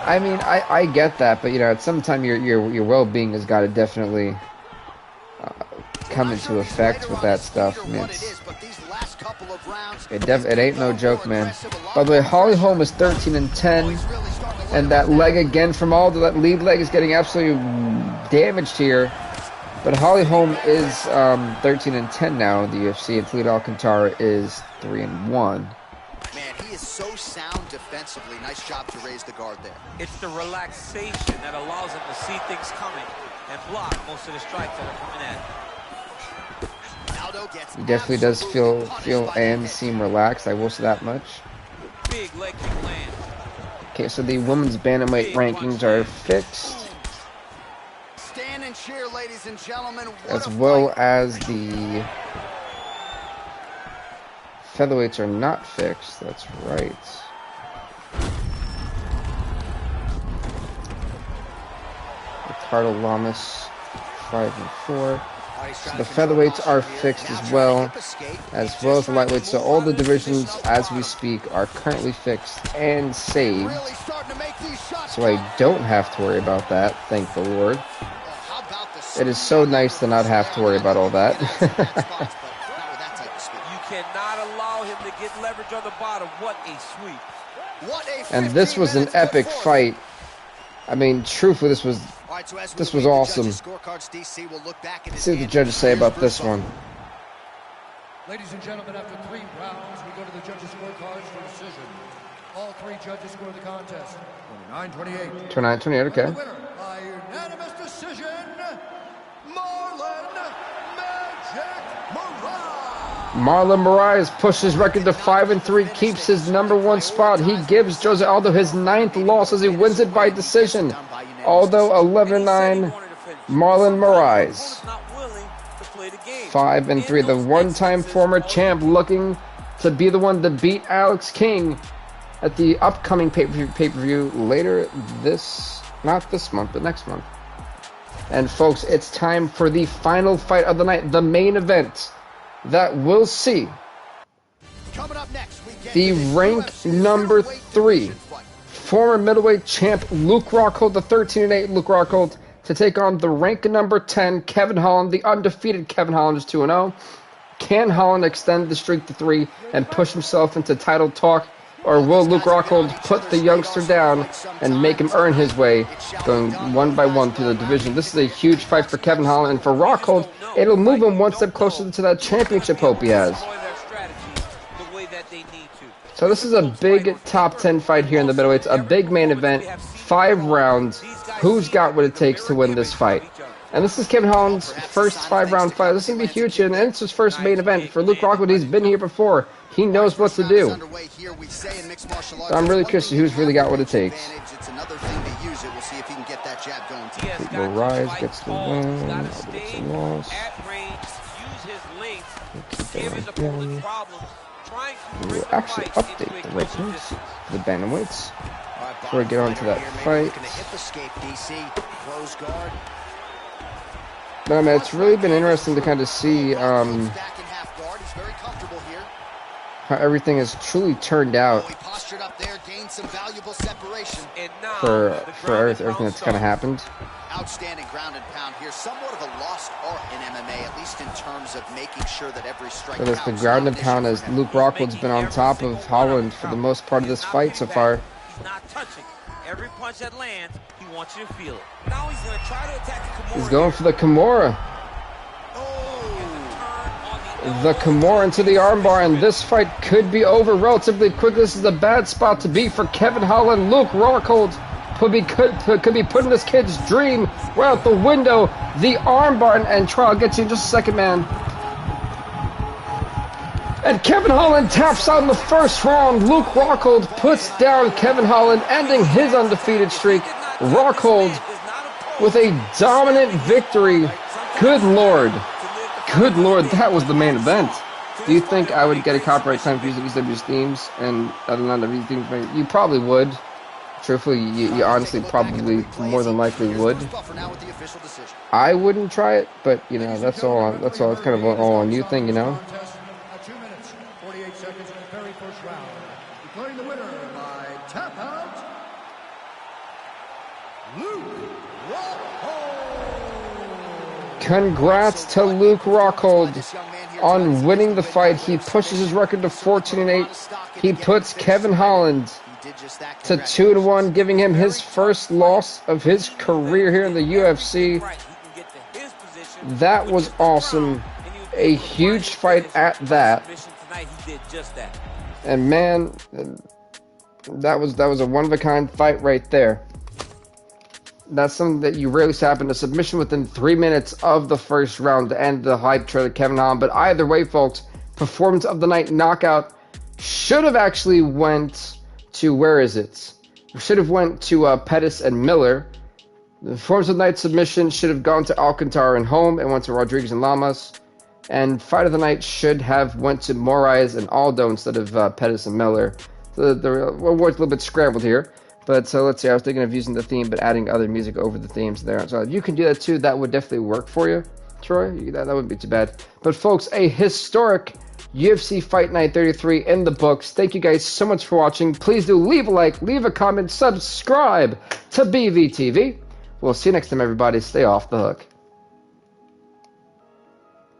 I mean, I get that, but you know, at some time your well-being has got to definitely come into effect with that stuff. I mean, it ain't no joke, man. By the way, Holly Holm is 13-10, and that leg again from Aldo, that lead leg is getting absolutely damaged here. But Holly Holm is 13-10 now in the UFC, and Khalid Alcantara is 3-1. Man, he is so sound defensively. Nice job to raise the guard there. It's the relaxation that allows him to see things coming and block most of the strikes that are coming at. He definitely does feel and seem relaxed. I will say that much. Big leg kick land. Okay, so the women's bantamweight rankings are fixed, stand and cheer, ladies and gentlemen, as well as the featherweights are not fixed. That's right. Ricardo Lamas 5-4. So the featherweights are fixed as well as the lightweights. So all the divisions, as we speak, are currently fixed and saved. So I don't have to worry about that. Thank the Lord. It is so nice to not have to worry about all that. Cannot allow him to get leverage on the bottom. What a sweep. And this was an epic fight. I mean, truthfully, this was awesome. See what the judges say about this one. Ladies and gentlemen, after 3 rounds, we go to the judges' scorecards for decision. All 3 judges score the contest. 29-28. 29-28, okay. The winner by unanimous decision, Marlon Magic Moraes. Marlon Moraes pushes record to 5-3, keeps his #1 spot. He gives Jose Aldo his 9th loss as he wins it by decision. Aldo 11-9, Marlon Moraes 5-3. The one-time former champ looking to be the one to beat Alex King at the upcoming pay-per-view later not this month, but next month. And folks, it's time for the final fight of the night, the main event that we'll see Coming up next, the rank #3 former middleweight champ Luke Rockhold, the 13-8 Luke Rockhold, to take on the rank #10 Kevin Holland. The undefeated Kevin Holland is 2-0. Can Holland extend the streak to 3 and push himself into title talk, or will Luke Rockhold put the youngster down and make him earn his way, going one by one through the division? This is a huge fight for Kevin Holland, and for Rockhold, it'll move him one step closer to that championship hope he has. So this is a big top 10 fight here in the middleweights, a big main event, 5 rounds. Who's got what it takes to win this fight? And this is Kevin Holland's first 5-round fight. This is going to be huge, and it's his first main event. For Luke Rockhold, he's been here before. He knows what to do. So I'm really curious who's really got what it takes. Moraes gets the win. Gets the loss. We'll actually update the rankings for the bantamweights before we get on to that fight. But I mean, it's really been interesting to kind of see how everything has truly turned out for everything that's kind of happened. Outstanding ground and pound here, somewhat of a lost art in MMA, at least in terms of making sure that every strike So that's the ground and pound, as Luke Rockhold's been on top of Holland for the most part of this fight so far. He's not touching. Every punch that lands, he wants you to feel it. Now he's going to try to attack the Kimura. He's going for the Kimura. The Kimura into the armbar, and this fight could be over relatively quick. This is a bad spot to be for Kevin Holland. Luke Rockhold could be putting this kid's dream right out the window. The armbar, and try, I'll get you in just a second, man. And Kevin Holland taps out in the first round. Luke Rockhold puts down Kevin Holland, ending his undefeated streak. Rockhold with a dominant victory. Good Lord. Good Lord, that was the main event. Do you think I would get a copyright claim for using EW's themes and other non-WWE themes? You probably would. Truthfully, you honestly probably more than likely would. I wouldn't try it, but you know, that's all. It's kind of all on you thing, you know. 2 minutes, 48 seconds in the very first round. Declaring the winner by tap out, Luke Rockhold. Congrats to Luke Rockhold on winning the fight. He pushes his record to 14-8. He puts Kevin Holland to 2-1, giving him his first loss of his career here in the UFC. That was awesome. A huge fight at that. And man, that was a one-of-a-kind fight right there. That's something that you rarely see happen. A submission within 3 minutes of the first round to end the hype trail of Kevin Holland. But either way, folks, performance of the night knockout should have actually went to, where is it? Should have went to Pettis and Miller. The performance of the night submission should have gone to Alcantara and Holm and went to Rodriguez and Lamas. And fight of the night should have went to Moraes and Aldo instead of Pettis and Miller. So the award's a little bit scrambled here. But so let's see, I was thinking of using the theme but adding other music over the themes there. So if you can do that too, that would definitely work for you, Troy. That wouldn't be too bad. But folks, a historic UFC Fight Night 33 in the books. Thank you guys so much for watching. Please do leave a like, leave a comment, subscribe to BVTV. We'll see you next time, everybody. Stay off the hook.